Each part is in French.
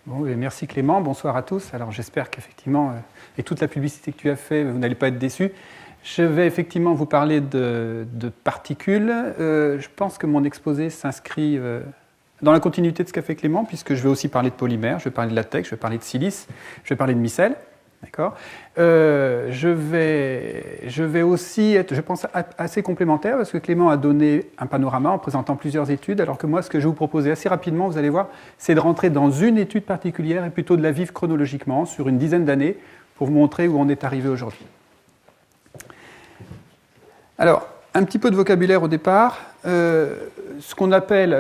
Bon, merci Clément, bonsoir à tous. Alors j'espère qu'effectivement, et toute la publicité que tu as fait, vous n'allez pas être déçus. Je vais effectivement vous parler de particules. Je pense que mon exposé s'inscrit dans la continuité de ce qu'a fait Clément, puisque je vais aussi parler de polymères, je vais parler de latex, je vais parler de silice, je vais parler de micelle. D'accord. Je vais aussi être, je pense, assez complémentaire parce que Clément a donné un panorama en présentant plusieurs études, alors que moi, ce que je vais vous proposer assez rapidement, vous allez voir, c'est de rentrer dans une étude particulière et plutôt de la vivre chronologiquement sur une dizaine d'années pour vous montrer où on est arrivé aujourd'hui. Alors, un petit peu de vocabulaire au départ. Ce qu'on appelle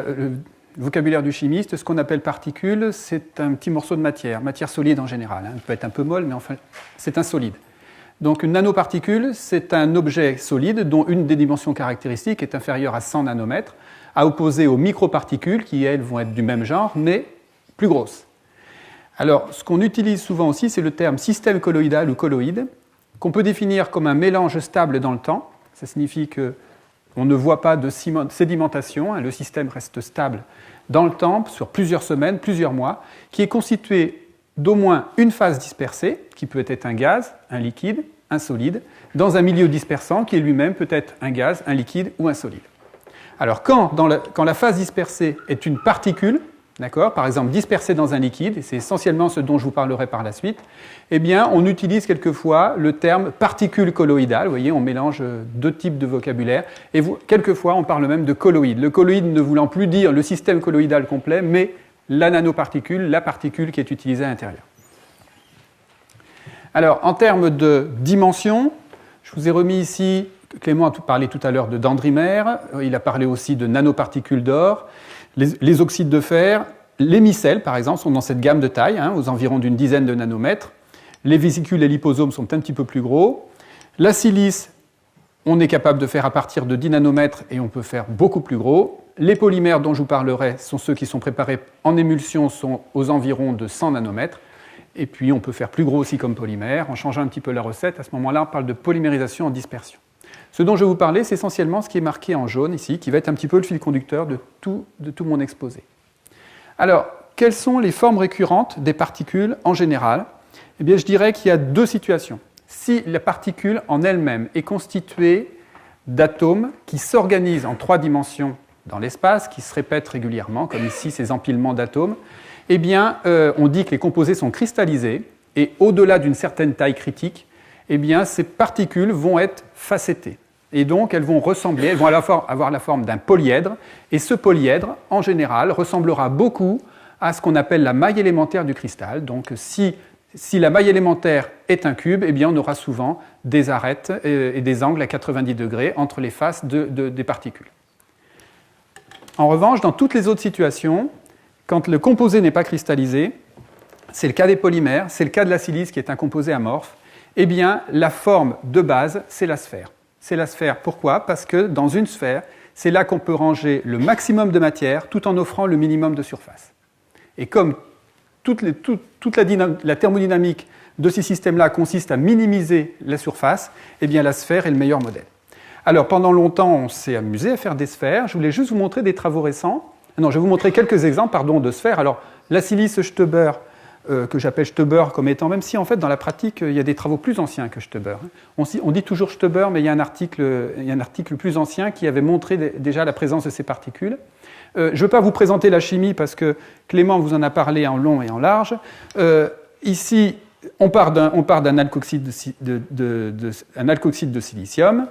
le vocabulaire du chimiste, ce qu'on appelle particules, c'est un petit morceau de matière solide en général. Elle peut être un peu molle, mais enfin, c'est un solide. Donc une nanoparticule, c'est un objet solide dont une des dimensions caractéristiques est inférieure à 100 nanomètres, à opposer aux microparticules qui, elles, vont être du même genre, mais plus grosses. Alors, ce qu'on utilise souvent aussi, c'est le terme système colloïdal ou colloïde, qu'on peut définir comme un mélange stable dans le temps. Ça signifie qu'on ne voit pas de sédimentation, le système reste stable dans le temps, sur plusieurs semaines, plusieurs mois, qui est constitué d'au moins une phase dispersée, qui peut être un gaz, un liquide, un solide, dans un milieu dispersant qui lui-même peut être un gaz, un liquide ou un solide. Alors quand la phase dispersée est une particule, d'accord, par exemple dispersée dans un liquide, et c'est essentiellement ce dont je vous parlerai par la suite, eh bien on utilise quelquefois le terme particule colloïdale. Vous voyez, on mélange deux types de vocabulaire, et quelquefois on parle même de colloïde. Le colloïde ne voulant plus dire le système colloïdal complet, mais la nanoparticule, la particule qui est utilisée à l'intérieur. Alors, en termes de dimension, je vous ai remis ici, Clément a parlé tout à l'heure de dendrimère, il a parlé aussi de nanoparticules d'or. Les oxydes de fer, les micelles, par exemple, sont dans cette gamme de taille, aux environs d'une dizaine de nanomètres. Les vésicules et liposomes sont un petit peu plus gros. La silice, on est capable de faire à partir de 10 nanomètres et on peut faire beaucoup plus gros. Les polymères dont je vous parlerai sont ceux qui sont préparés en émulsion, sont aux environs de 100 nanomètres. Et puis on peut faire plus gros aussi comme polymère. En changeant un petit peu la recette, à ce moment-là, on parle de polymérisation en dispersion. Ce dont je vais vous parler, c'est essentiellement ce qui est marqué en jaune ici, qui va être un petit peu le fil conducteur de tout mon exposé. Alors, quelles sont les formes récurrentes des particules en général ? Eh bien, je dirais qu'il y a deux situations. Si la particule en elle-même est constituée d'atomes qui s'organisent en trois dimensions dans l'espace, qui se répètent régulièrement, comme ici ces empilements d'atomes, eh bien, on dit que les composés sont cristallisés, et au-delà d'une certaine taille critique, eh bien, ces particules vont être facettées. Et donc, elles vont ressembler, elles vont avoir la forme d'un polyèdre, et ce polyèdre, en général, ressemblera beaucoup à ce qu'on appelle la maille élémentaire du cristal. Donc, si la maille élémentaire est un cube, eh bien, on aura souvent des arêtes et des angles à 90 degrés entre les faces des particules. En revanche, dans toutes les autres situations, quand le composé n'est pas cristallisé, c'est le cas des polymères, c'est le cas de la silice qui est un composé amorphe, eh bien, la forme de base, c'est la sphère. C'est la sphère, pourquoi ? Parce que dans une sphère, c'est là qu'on peut ranger le maximum de matière tout en offrant le minimum de surface. Et comme toute la thermodynamique de ces systèmes-là consiste à minimiser la surface, eh bien, la sphère est le meilleur modèle. Alors, pendant longtemps, on s'est amusé à faire des sphères. Je voulais juste vous montrer des travaux récents. Non, je vais vous montrer quelques exemples de sphères. Alors, la silice Stoeber, que j'appelle Stoeber comme étant, même si en fait dans la pratique il y a des travaux plus anciens que Stoeber. On dit toujours Stoeber, mais il y a un article plus ancien qui avait montré déjà la présence de ces particules. Je ne veux pas vous présenter la chimie parce que Clément vous en a parlé en long et en large. Ici, on part d'un alkoxyde de silicium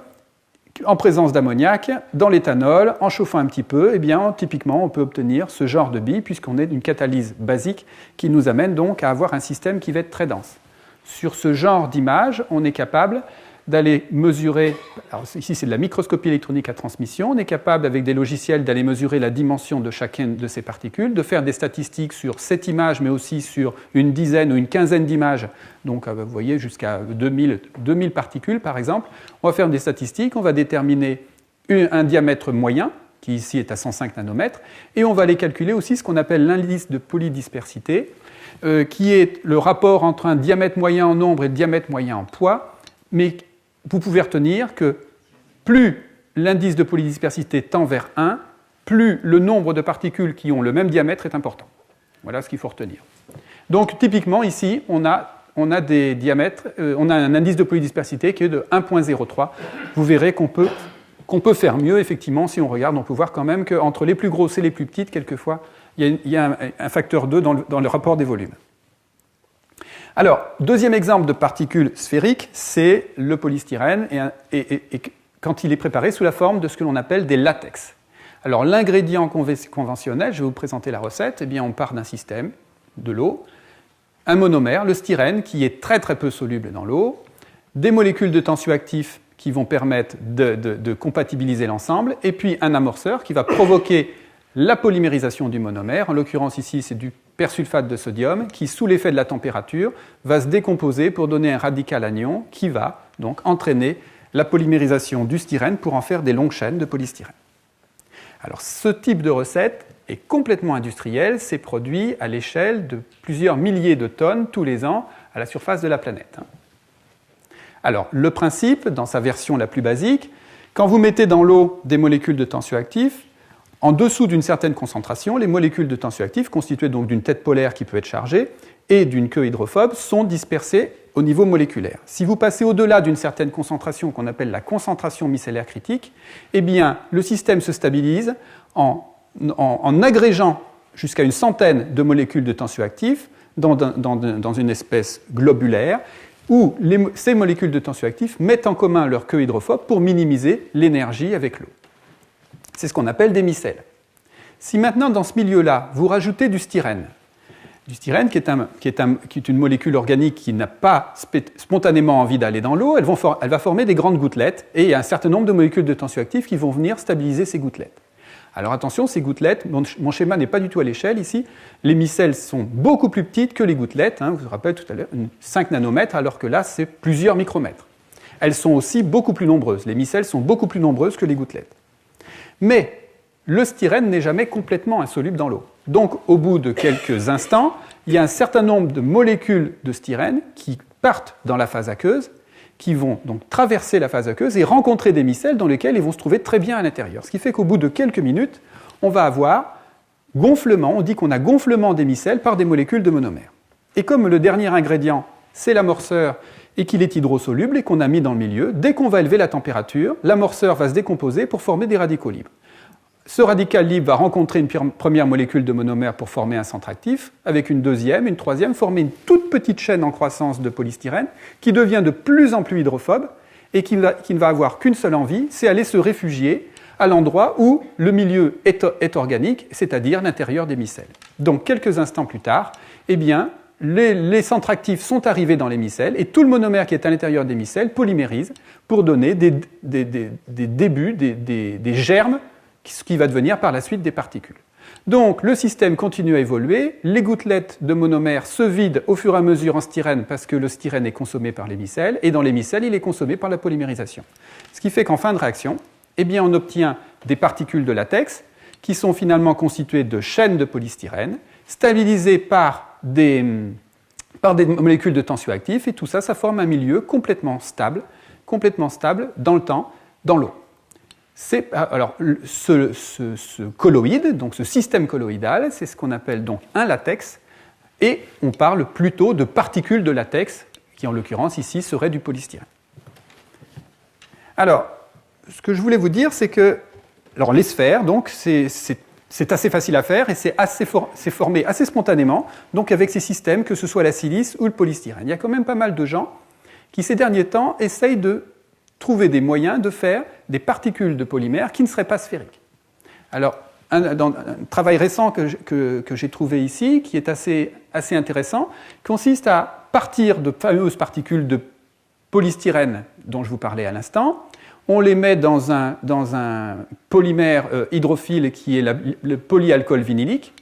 en présence d'ammoniac, dans l'éthanol, en chauffant un petit peu, eh bien, typiquement, on peut obtenir ce genre de billes, puisqu'on est d'une catalyse basique qui nous amène donc à avoir un système qui va être très dense. Sur ce genre d'image, on est capable d'aller mesurer, alors ici c'est de la microscopie électronique à transmission, on est capable avec des logiciels d'aller mesurer la dimension de chacune de ces particules, de faire des statistiques sur cette image, mais aussi sur une dizaine ou une quinzaine d'images, donc vous voyez jusqu'à 2000 particules par exemple. On va faire des statistiques, on va déterminer un diamètre moyen, qui ici est à 105 nanomètres, et on va aller calculer aussi ce qu'on appelle l'indice de polydispersité, qui est le rapport entre un diamètre moyen en nombre et le diamètre moyen en poids, mais vous pouvez retenir que plus l'indice de polydispersité tend vers 1, plus le nombre de particules qui ont le même diamètre est important. Voilà ce qu'il faut retenir. Donc typiquement ici, on a des diamètres, on a un indice de polydispersité qui est de 1,03. Vous verrez qu'on peut faire mieux, effectivement, si on regarde, on peut voir quand même qu'entre les plus grosses et les plus petites, quelquefois, il y a un facteur 2 dans le rapport des volumes. Alors, deuxième exemple de particules sphériques, c'est le polystyrène, et quand il est préparé sous la forme de ce que l'on appelle des latex. Alors, l'ingrédient conventionnel, je vais vous présenter la recette, eh bien, on part d'un système, de l'eau, un monomère, le styrène, qui est très très peu soluble dans l'eau, des molécules de tensioactifs qui vont permettre de compatibiliser l'ensemble, et puis un amorceur qui va provoquer la polymérisation du monomère. En l'occurrence ici, c'est du persulfate de sodium qui, sous l'effet de la température, va se décomposer pour donner un radical anion qui va donc entraîner la polymérisation du styrène pour en faire des longues chaînes de polystyrène. Alors ce type de recette est complètement industriel, c'est produit à l'échelle de plusieurs milliers de tonnes tous les ans à la surface de la planète. Alors le principe, dans sa version la plus basique, quand vous mettez dans l'eau des molécules de tensioactifs, en dessous d'une certaine concentration, les molécules de tensioactifs, constituées donc d'une tête polaire qui peut être chargée et d'une queue hydrophobe, sont dispersées au niveau moléculaire. Si vous passez au-delà d'une certaine concentration qu'on appelle la concentration micellaire critique, eh bien, le système se stabilise en agrégeant jusqu'à une centaine de molécules de tensioactifs dans une espèce globulaire où ces molécules de tensioactifs mettent en commun leur queue hydrophobe pour minimiser l'énergie avec l'eau. C'est ce qu'on appelle des micelles. Si maintenant, dans ce milieu-là, vous rajoutez du styrène qui est une molécule organique qui n'a pas spontanément envie d'aller dans l'eau, elle va former des grandes gouttelettes, et il y a un certain nombre de molécules de tensioactifs qui vont venir stabiliser ces gouttelettes. Alors attention, ces gouttelettes, mon schéma n'est pas du tout à l'échelle ici, les micelles sont beaucoup plus petites que les gouttelettes, je vous rappelle tout à l'heure, 5 nanomètres, alors que là, c'est plusieurs micromètres. Elles sont aussi beaucoup plus nombreuses, les micelles sont beaucoup plus nombreuses que les gouttelettes. Mais le styrène n'est jamais complètement insoluble dans l'eau. Donc, au bout de quelques instants, il y a un certain nombre de molécules de styrène qui partent dans la phase aqueuse, qui vont donc traverser la phase aqueuse et rencontrer des micelles dans lesquelles ils vont se trouver très bien à l'intérieur. Ce qui fait qu'au bout de quelques minutes, on va avoir gonflement, on dit qu'on a gonflement des micelles par des molécules de monomère. Et comme le dernier ingrédient, c'est l'amorceur, et qu'il est hydrosoluble et qu'on a mis dans le milieu, dès qu'on va élever la température, l'amorceur va se décomposer pour former des radicaux libres. Ce radical libre va rencontrer une première molécule de monomère pour former un centre actif, avec une deuxième, une troisième, former une toute petite chaîne en croissance de polystyrène qui devient de plus en plus hydrophobe et qui ne va avoir qu'une seule envie, c'est aller se réfugier à l'endroit où le milieu est organique, c'est-à-dire l'intérieur des micelles. Donc quelques instants plus tard, eh bien, les centres actifs sont arrivés dans les micelles et tout le monomère qui est à l'intérieur des micelles polymérise pour donner des débuts, des germes, ce qui va devenir par la suite des particules. Donc le système continue à évoluer, les gouttelettes de monomère se vident au fur et à mesure en styrène parce que le styrène est consommé par les micelles et dans les micelles il est consommé par la polymérisation. Ce qui fait qu'en fin de réaction, eh bien, on obtient des particules de latex qui sont finalement constituées de chaînes de polystyrène stabilisées par des molécules de tensioactifs, et tout ça, ça forme un milieu complètement stable dans le temps, dans l'eau. Alors, ce colloïde, donc ce système colloïdal, c'est ce qu'on appelle donc un latex, et on parle plutôt de particules de latex, qui en l'occurrence ici serait du polystyrène. Alors, ce que je voulais vous dire, c'est que alors les sphères, donc, c'est assez facile à faire et c'est formé assez spontanément, donc avec ces systèmes, que ce soit la silice ou le polystyrène. Il y a quand même pas mal de gens qui, ces derniers temps, essayent de trouver des moyens de faire des particules de polymère qui ne seraient pas sphériques. Alors, dans un travail récent que j'ai trouvé ici, qui est assez intéressant, consiste à partir de fameuses particules de polystyrène dont je vous parlais à l'instant. On les met dans un polymère hydrophile qui est le polyalcool vinylique,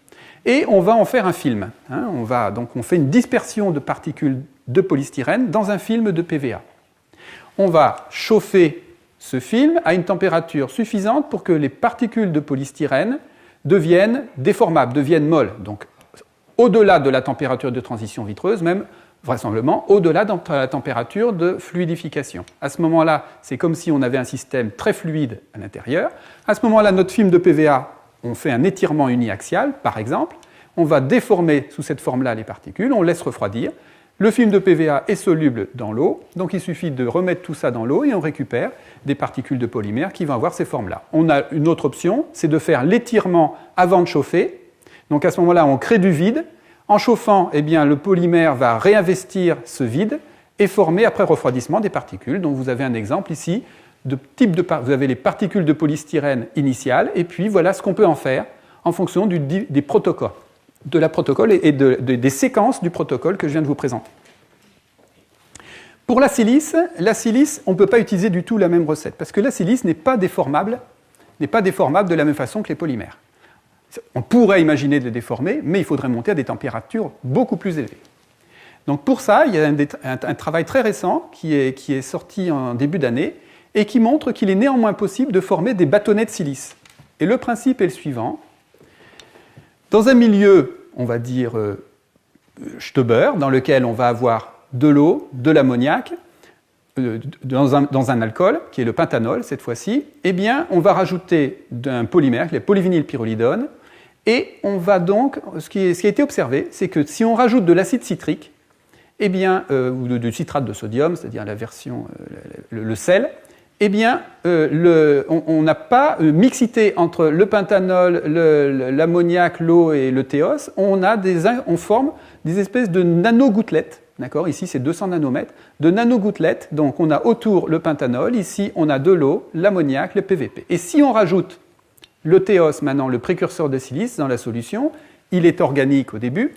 et on va en faire un film. On fait une dispersion de particules de polystyrène dans un film de PVA. On va chauffer ce film à une température suffisante pour que les particules de polystyrène deviennent déformables, deviennent molles. Donc, au-delà de la température de transition vitreuse, même vraisemblablement au-delà de la température de fluidification. À ce moment-là, c'est comme si on avait un système très fluide à l'intérieur. À ce moment-là, notre film de PVA, on fait un étirement uniaxial, par exemple. on va déformer sous cette forme-là les particules, on laisse refroidir. Le film de PVA est soluble dans l'eau, donc il suffit de remettre tout ça dans l'eau et on récupère des particules de polymère qui vont avoir ces formes-là. On a une autre option, c'est de faire l'étirement avant de chauffer. Donc à ce moment-là, on crée du vide. En chauffant, eh bien, le polymère va réinvestir ce vide et former après refroidissement des particules. Donc vous avez un exemple ici de type vous avez les particules de polystyrène initiales et puis voilà ce qu'on peut en faire en fonction des protocoles, de la protocole et des séquences du protocole que je viens de vous présenter. Pour la silice, on ne peut pas utiliser du tout la même recette parce que la silice n'est pas déformable de la même façon que les polymères. On pourrait imaginer de les déformer, mais il faudrait monter à des températures beaucoup plus élevées. Donc pour ça, il y a un travail très récent qui est sorti en début d'année et qui montre qu'il est néanmoins possible de former des bâtonnets de silice. Et le principe est le suivant. Dans un milieu, on va dire Stauber, dans lequel on va avoir de l'eau, de l'ammoniac, dans un alcool, qui est le pentanol cette fois-ci, eh bien, on va rajouter un polymère, le polyvinylpyrrolidone, et on va donc, ce qui a été observé, c'est que si on rajoute de l'acide citrique, eh bien, ou du citrate de sodium, c'est-à-dire la version, le sel, eh bien, on n'a pas mixité entre le pentanol, l'ammoniac, l'eau et le théos, on forme des espèces de nanogouttelettes. D'accord, ici c'est 200 nanomètres, de nanogouttelettes, donc on a autour le pentanol, ici on a de l'eau, l'ammoniac, le PVP. Et si on rajoute le théos, maintenant le précurseur de silice, dans la solution, il est organique au début,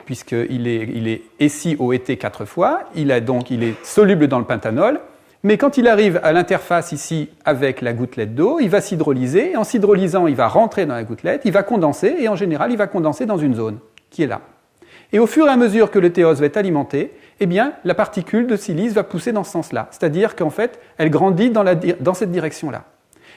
puisqu'il est SiOET 4 fois, il est soluble dans le pentanol, mais quand il arrive à l'interface ici avec la gouttelette d'eau, il va s'hydrolyser, et en s'hydrolysant, il va rentrer dans la gouttelette, il va condenser, et en général, il va condenser dans une zone qui est là. Et au fur et à mesure que le théos va être alimenté, eh bien, la particule de silice va pousser dans ce sens-là. C'est-à-dire qu'en fait, elle grandit dans cette direction-là.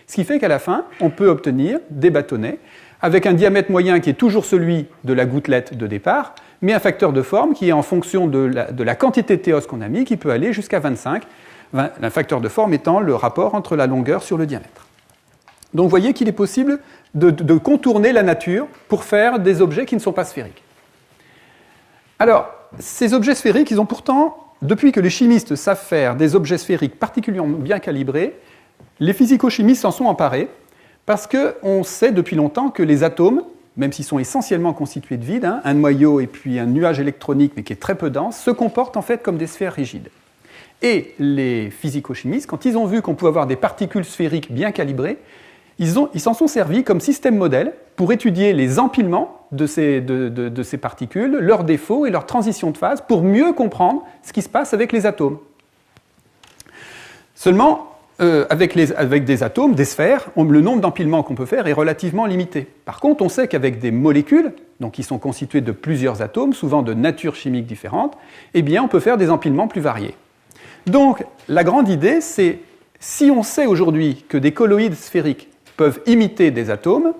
Ce qui fait qu'à la fin, on peut obtenir des bâtonnets avec un diamètre moyen qui est toujours celui de la gouttelette de départ, mais un facteur de forme qui est en fonction de la quantité de théos qu'on a mis, qui peut aller jusqu'à 25, un facteur de forme étant le rapport entre la longueur sur le diamètre. Donc vous voyez qu'il est possible de contourner la nature pour faire des objets qui ne sont pas sphériques. Alors, ces objets sphériques, ils ont pourtant, depuis que les chimistes savent faire des objets sphériques particulièrement bien calibrés, les physico-chimistes s'en sont emparés parce qu'on sait depuis longtemps que les atomes, même s'ils sont essentiellement constitués de vide, un noyau et puis un nuage électronique mais qui est très peu dense, se comportent en fait comme des sphères rigides. Et les physico-chimistes, quand ils ont vu qu'on pouvait avoir des particules sphériques bien calibrées, ils s'en sont servis comme système modèle pour étudier les empilements de ces particules, leurs défauts et leurs transitions de phase pour mieux comprendre ce qui se passe avec les atomes. Seulement, avec des atomes, des sphères, le nombre d'empilements qu'on peut faire est relativement limité. Par contre, on sait qu'avec des molécules, donc qui sont constituées de plusieurs atomes, souvent de nature chimique différente, eh bien, on peut faire des empilements plus variés. Donc, la grande idée, c'est si on sait aujourd'hui que des colloïdes sphériques peuvent imiter des atomes,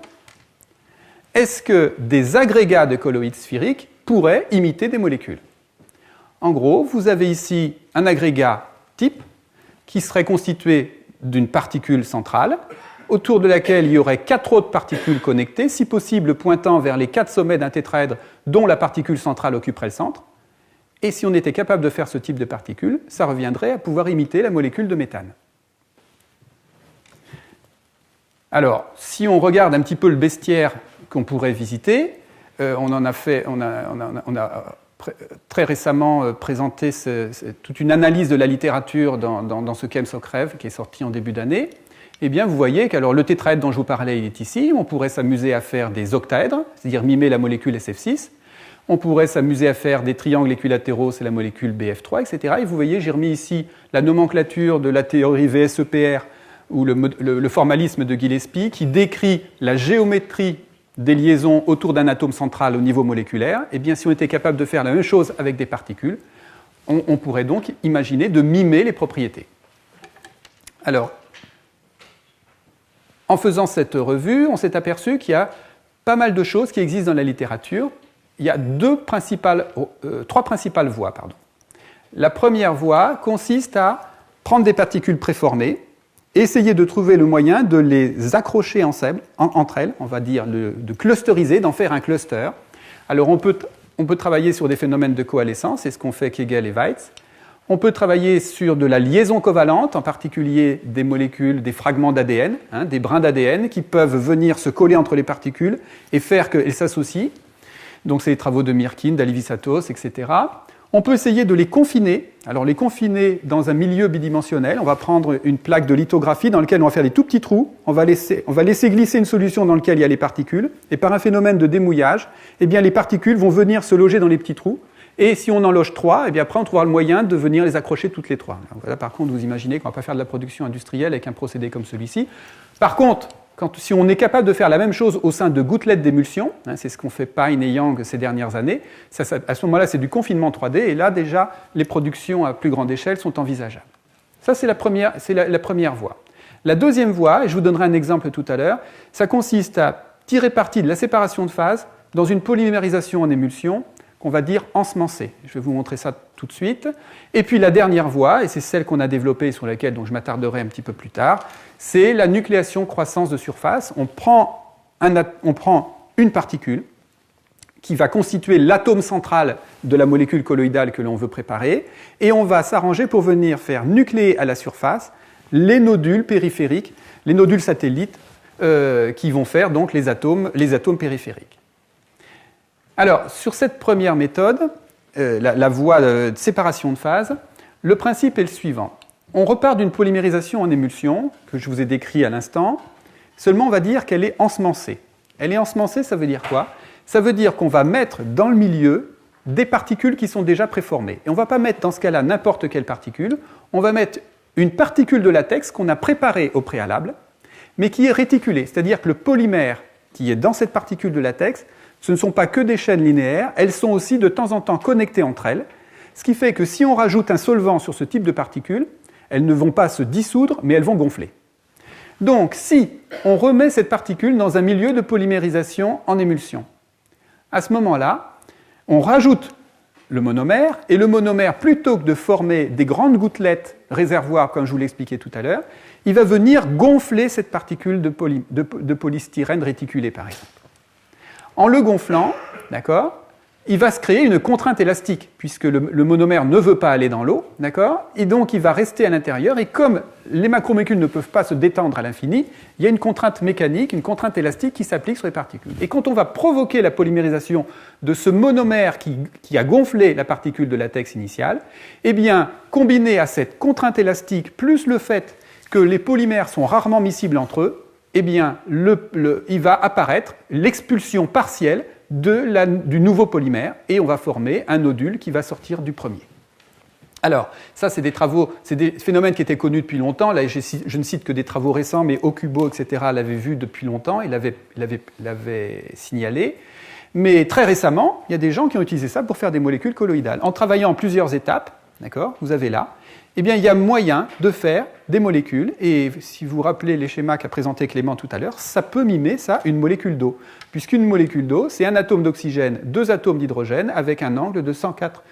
est-ce que des agrégats de colloïdes sphériques pourraient imiter des molécules? En gros, vous avez ici un agrégat type qui serait constitué d'une particule centrale, autour de laquelle il y aurait 4 autres particules connectées, si possible pointant vers les 4 sommets d'un tétraèdre dont la particule centrale occuperait le centre. Et si on était capable de faire ce type de particules, ça reviendrait à pouvoir imiter la molécule de méthane. Alors, si on regarde un petit peu le bestiaire qu'on pourrait visiter, on a très récemment présenté toute une analyse de la littérature dans ce Chem-Soc-Rev qui est sorti en début d'année. Eh bien, vous voyez que le tétraèdre dont je vous parlais, il est ici. On pourrait s'amuser à faire des octaèdres, c'est-à-dire mimer la molécule SF6. On pourrait s'amuser à faire des triangles équilatéraux, c'est la molécule BF3, etc. Et vous voyez, j'ai remis ici la nomenclature de la théorie VSEPR ou le formalisme de Gillespie qui décrit la géométrie des liaisons autour d'un atome central au niveau moléculaire. Eh bien, si on était capable de faire la même chose avec des particules, on pourrait donc imaginer de mimer les propriétés. Alors, en faisant cette revue, on s'est aperçu qu'il y a pas mal de choses qui existent dans la littérature. Il y a trois principales voies. La première voie consiste à prendre des particules préformées et essayer de trouver le moyen de les accrocher entre elles, on va dire de clusteriser, d'en faire un cluster, Alors on peut travailler sur des phénomènes de coalescence, c'est ce qu'ont fait Kegel et Weitz. On peut travailler sur de la liaison covalente, en particulier des molécules, des fragments d'ADN, des brins d'ADN qui peuvent venir se coller entre les particules et faire qu'elles s'associent. Donc c'est les travaux de Mirkin, d'Alivisatos, etc. On peut essayer de les confiner. Alors les confiner dans un milieu bidimensionnel. On va prendre une plaque de lithographie dans laquelle on va faire des tout petits trous. On va laisser glisser une solution dans laquelle il y a les particules. Et par un phénomène de démouillage, eh bien, les particules vont venir se loger dans les petits trous. Et si on en loge 3, eh bien après on trouvera le moyen de venir les accrocher toutes les 3. Alors là, par contre, vous imaginez qu'on ne va pas faire de la production industrielle avec un procédé comme celui-ci. Par contre, si on est capable de faire la même chose au sein de gouttelettes d'émulsion, c'est ce qu'ont fait Pine et Yang ces dernières années, à ce moment-là, c'est du confinement 3D, et là, déjà, les productions à plus grande échelle sont envisageables. Ça, c'est la première voie. La deuxième voie, et je vous donnerai un exemple tout à l'heure, ça consiste à tirer parti de la séparation de phase dans une polymérisation en émulsion, qu'on va dire ensemencée. Je vais vous montrer ça tout de suite. Et puis la dernière voie, et c'est celle qu'on a développée, sur laquelle donc, je m'attarderai un petit peu plus tard, c'est la nucléation-croissance de surface. On prend une particule qui va constituer l'atome central de la molécule colloïdale que l'on veut préparer, et on va s'arranger pour venir faire nucléer à la surface les nodules périphériques, les nodules satellites, qui vont faire donc les atomes périphériques. Alors, sur cette première méthode, la voie de séparation de phase, le principe est le suivant. On repart d'une polymérisation en émulsion, que je vous ai décrit à l'instant, seulement on va dire qu'elle est ensemencée. Elle est ensemencée, ça veut dire quoi? Ça veut dire qu'on va mettre dans le milieu des particules qui sont déjà préformées. Et on ne va pas mettre dans ce cas-là n'importe quelle particule, on va mettre une particule de latex qu'on a préparée au préalable, mais qui est réticulée, c'est-à-dire que le polymère qui est dans cette particule de latex, ce ne sont pas que des chaînes linéaires, elles sont aussi de temps en temps connectées entre elles, ce qui fait que si on rajoute un solvant sur ce type de particules, elles ne vont pas se dissoudre, mais elles vont gonfler. Donc, si on remet cette particule dans un milieu de polymérisation en émulsion, à ce moment-là, on rajoute le monomère, et le monomère, plutôt que de former des grandes gouttelettes réservoirs, comme je vous l'expliquais tout à l'heure, il va venir gonfler cette particule de polystyrène réticulé, par exemple. En le gonflant, d'accord, il va se créer une contrainte élastique, puisque le monomère ne veut pas aller dans l'eau, d'accord, et donc il va rester à l'intérieur, et comme les macromolécules ne peuvent pas se détendre à l'infini, il y a une contrainte mécanique, une contrainte élastique qui s'applique sur les particules. Et quand on va provoquer la polymérisation de ce monomère qui a gonflé la particule de latex initiale, eh bien, combiné à cette contrainte élastique, plus le fait que les polymères sont rarement miscibles entre eux, eh bien, il va apparaître l'expulsion partielle du nouveau polymère, et on va former un nodule qui va sortir du premier. Alors, ça, c'est des phénomènes qui étaient connus depuis longtemps. Là, je ne cite que des travaux récents, mais Okubo, etc., l'avait vu depuis longtemps, il l'avait signalé. Mais très récemment, il y a des gens qui ont utilisé ça pour faire des molécules colloïdales. En travaillant en plusieurs étapes, d'accord, vous avez là, eh bien, il y a moyen de faire des molécules, et si vous vous rappelez les schémas qu'a présenté Clément tout à l'heure, ça peut mimer ça, une molécule d'eau. Puisqu'une molécule d'eau, c'est un atome d'oxygène, 2 atomes d'hydrogène, avec un angle de 104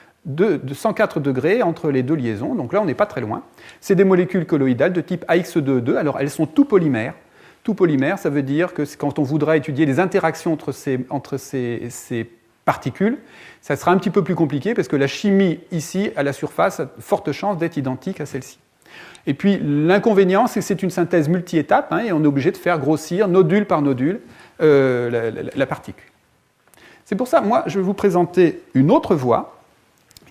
degrés entre les deux liaisons, donc là on n'est pas très loin. C'est des molécules colloïdales de type AX2E2, alors elles sont tout polymères. Tout polymère, ça veut dire que quand on voudra étudier les interactions entre ces particules, ça sera un petit peu plus compliqué parce que la chimie ici, à la surface, a de fortes chances d'être identique à celle-ci. Et puis l'inconvénient, c'est que c'est une synthèse multi-étape, et on est obligé de faire grossir nodule par nodule la particule. C'est pour ça, moi, je vais vous présenter une autre voie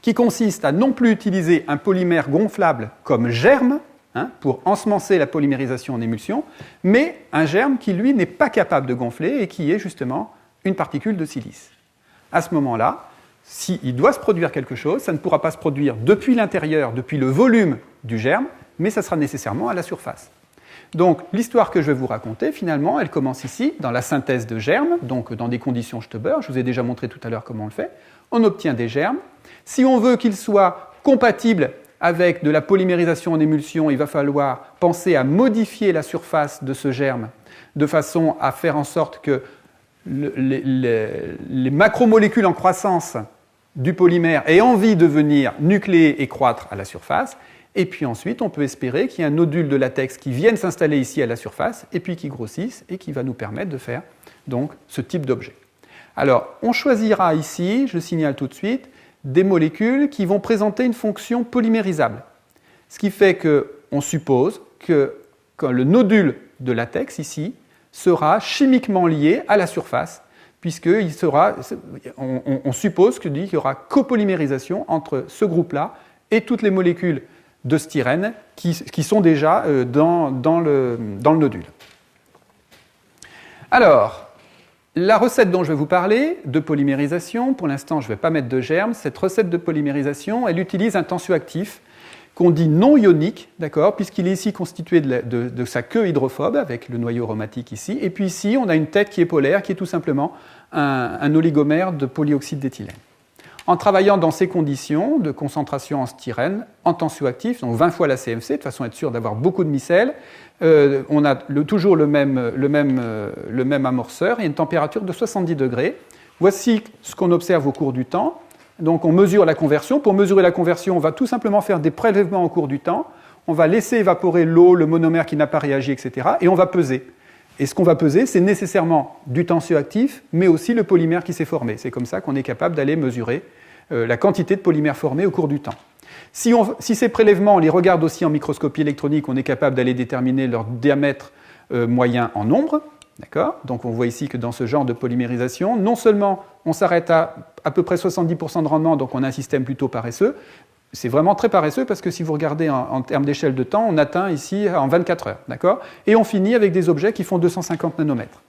qui consiste à non plus utiliser un polymère gonflable comme germe, pour ensemencer la polymérisation en émulsion, mais un germe qui, lui, n'est pas capable de gonfler et qui est justement une particule de silice. À ce moment-là, s'il doit se produire quelque chose, ça ne pourra pas se produire depuis l'intérieur, depuis le volume du germe, mais ça sera nécessairement à la surface. Donc, l'histoire que je vais vous raconter, finalement, elle commence ici, dans la synthèse de germes, donc dans des conditions Stauber. Je vous ai déjà montré tout à l'heure comment on le fait. On obtient des germes. Si on veut qu'ils soient compatibles avec de la polymérisation en émulsion, il va falloir penser à modifier la surface de ce germe de façon à faire en sorte que les macromolécules en croissance du polymère aient envie de venir nucléer et croître à la surface. Et puis ensuite, on peut espérer qu'il y ait un nodule de latex qui vienne s'installer ici à la surface, et puis qui grossisse, et qui va nous permettre de faire donc ce type d'objet. Alors, on choisira ici, je signale tout de suite, des molécules qui vont présenter une fonction polymérisable. Ce qui fait qu'on suppose que le nodule de latex, ici, sera chimiquement lié à la surface, puisqu'on suppose qu'il y aura copolymérisation entre ce groupe-là et toutes les molécules de styrène qui sont déjà dans le nodule. Alors, la recette dont je vais vous parler, de polymérisation, pour l'instant je ne vais pas mettre de germe, cette recette de polymérisation, elle utilise un tensioactif qu'on dit non ionique, d'accord, puisqu'il est ici constitué de sa queue hydrophobe, avec le noyau aromatique ici, et puis ici on a une tête qui est polaire, qui est tout simplement un oligomère de polyoxyde d'éthylène. En travaillant dans ces conditions de concentration en styrène, en tensioactif, donc 20 fois la CMC, de façon à être sûr d'avoir beaucoup de micelles, on a toujours le même amorceur et une température de 70 degrés. Voici ce qu'on observe au cours du temps. Donc on mesure la conversion. Pour mesurer la conversion, on va tout simplement faire des prélèvements au cours du temps. On va laisser évaporer l'eau, le monomère qui n'a pas réagi, etc. Et on va peser. Et ce qu'on va peser, c'est nécessairement du tensioactif, mais aussi le polymère qui s'est formé. C'est comme ça qu'on est capable d'aller mesurer la quantité de polymère formé au cours du temps. Si ces prélèvements, on les regarde aussi en microscopie électronique, on est capable d'aller déterminer leur diamètre moyen en nombre. D'accord ? Donc on voit ici que dans ce genre de polymérisation, non seulement on s'arrête à peu près 70% de rendement, donc on a un système plutôt paresseux, c'est vraiment très paresseux parce que si vous regardez en termes d'échelle de temps, on atteint ici en 24 heures. D'accord ? Et on finit avec des objets qui font 250 nanomètres.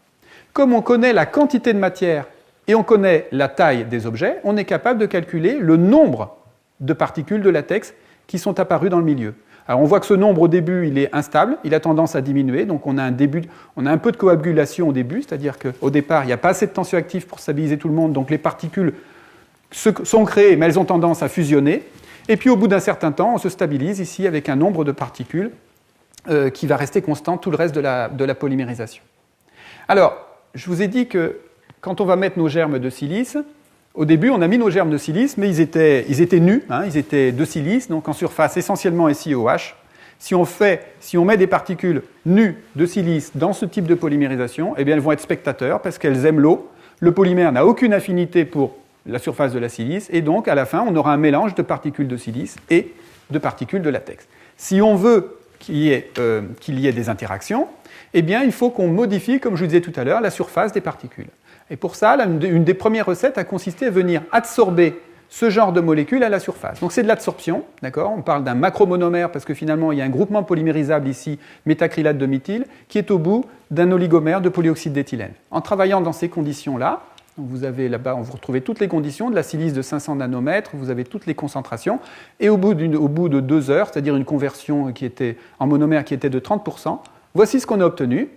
Comme on connaît la quantité de matière et on connaît la taille des objets, on est capable de calculer le nombre de particules de latex qui sont apparues dans le milieu. Alors on voit que ce nombre au début il est instable, il a tendance à diminuer, donc on a un peu de coagulation au début, c'est-à-dire qu'au départ il n'y a pas assez de tensioactif pour stabiliser tout le monde, donc les particules sont créées mais elles ont tendance à fusionner, et puis au bout d'un certain temps on se stabilise ici avec un nombre de particules qui va rester constant tout le reste de la polymérisation. Alors je vous ai dit que quand on va mettre nos germes de silice, au début, on a mis nos germes de silice, mais ils étaient nus, ils étaient de silice, donc en surface essentiellement SiOH. Si on met des particules nues de silice dans ce type de polymérisation, eh bien elles vont être spectateurs parce qu'elles aiment l'eau. Le polymère n'a aucune affinité pour la surface de la silice, et donc à la fin, on aura un mélange de particules de silice et de particules de latex. Si on veut qu'il y ait des interactions, eh bien il faut qu'on modifie, comme je vous disais tout à l'heure, la surface des particules. Et pour ça, une des premières recettes a consisté à venir adsorber ce genre de molécules à la surface. Donc c'est de l'adsorption, d'accord ? On parle d'un macromonomère parce que finalement il y a un groupement polymérisable ici, méthacrylate de méthyle, qui est au bout d'un oligomère de polyoxyde d'éthylène. En travaillant dans ces conditions-là, vous avez là-bas, vous retrouvez toutes les conditions de la silice de 500 nanomètres, vous avez toutes les concentrations, et au bout de 2 heures, c'est-à-dire une conversion qui était en monomère qui était de 30%, voici ce qu'on a obtenu.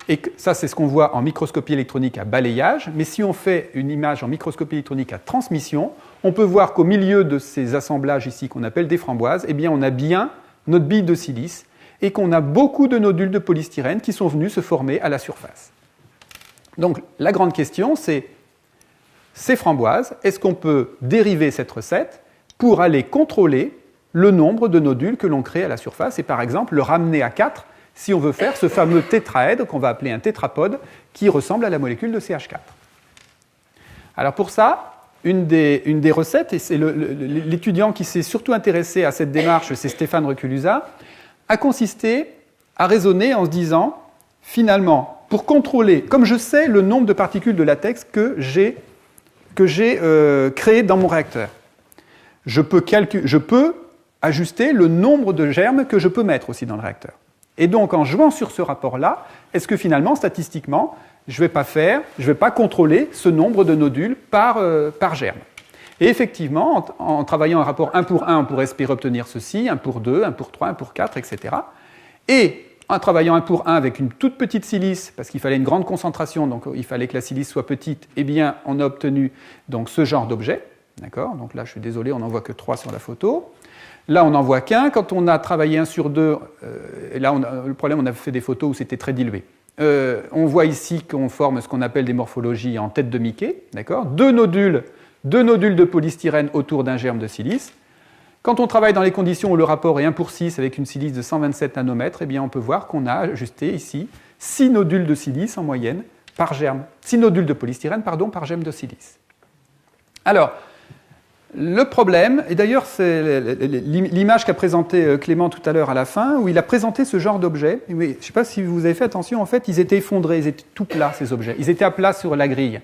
Et ça, c'est ce qu'on voit en microscopie électronique à balayage. Mais si on fait une image en microscopie électronique à transmission, on peut voir qu'au milieu de ces assemblages ici qu'on appelle des framboises, eh bien, on a bien notre bille de silice et qu'on a beaucoup de nodules de polystyrène qui sont venus se former à la surface. Donc, la grande question, c'est ces framboises, est-ce qu'on peut dériver cette recette pour aller contrôler le nombre de nodules que l'on crée à la surface et par exemple le ramener à 4 si on veut faire ce fameux tétraèdre qu'on va appeler un tétrapode qui ressemble à la molécule de CH4. Alors pour ça, une des recettes, et c'est l'étudiant qui s'est surtout intéressé à cette démarche, c'est Stéphane Reculusa, a consisté à raisonner en se disant, finalement, pour contrôler, comme je sais le nombre de particules de latex que j'ai créé dans mon réacteur, je peux ajuster le nombre de germes que je peux mettre aussi dans le réacteur. Et donc, en jouant sur ce rapport-là, est-ce que finalement, statistiquement, je ne vais pas contrôler ce nombre de nodules par germe? Et effectivement, en travaillant un rapport 1 pour 1, on pourrait espérer obtenir ceci, 1 pour 2, 1 pour 3, 1 pour 4, etc. Et en travaillant 1 pour 1 avec une toute petite silice, parce qu'il fallait une grande concentration, donc il fallait que la silice soit petite, eh bien, on a obtenu donc, ce genre d'objet. D'accord ? Donc là, je suis désolé, on n'en voit que 3 sur la photo. Là, on n'en voit qu'un. Quand on a travaillé 1 sur 2, là, le problème, on a fait des photos où c'était très dilué. On voit ici qu'on forme ce qu'on appelle des morphologies en tête de Mickey. D'accord ? Deux nodules de polystyrène autour d'un germe de silice. Quand on travaille dans les conditions où le rapport est 1 pour 6 avec une silice de 127 nanomètres, eh bien, on peut voir qu'on a ajusté ici 6 nodules de silice en moyenne par germe, 6 nodules de polystyrène par germe de silice. Alors, le problème, et d'ailleurs c'est l'image qu'a présentée Clément tout à l'heure à la fin, où il a présenté ce genre d'objet. Je ne sais pas si vous avez fait attention, en fait, ils étaient effondrés, ils étaient tout plats, ces objets. Ils étaient à plat sur la grille.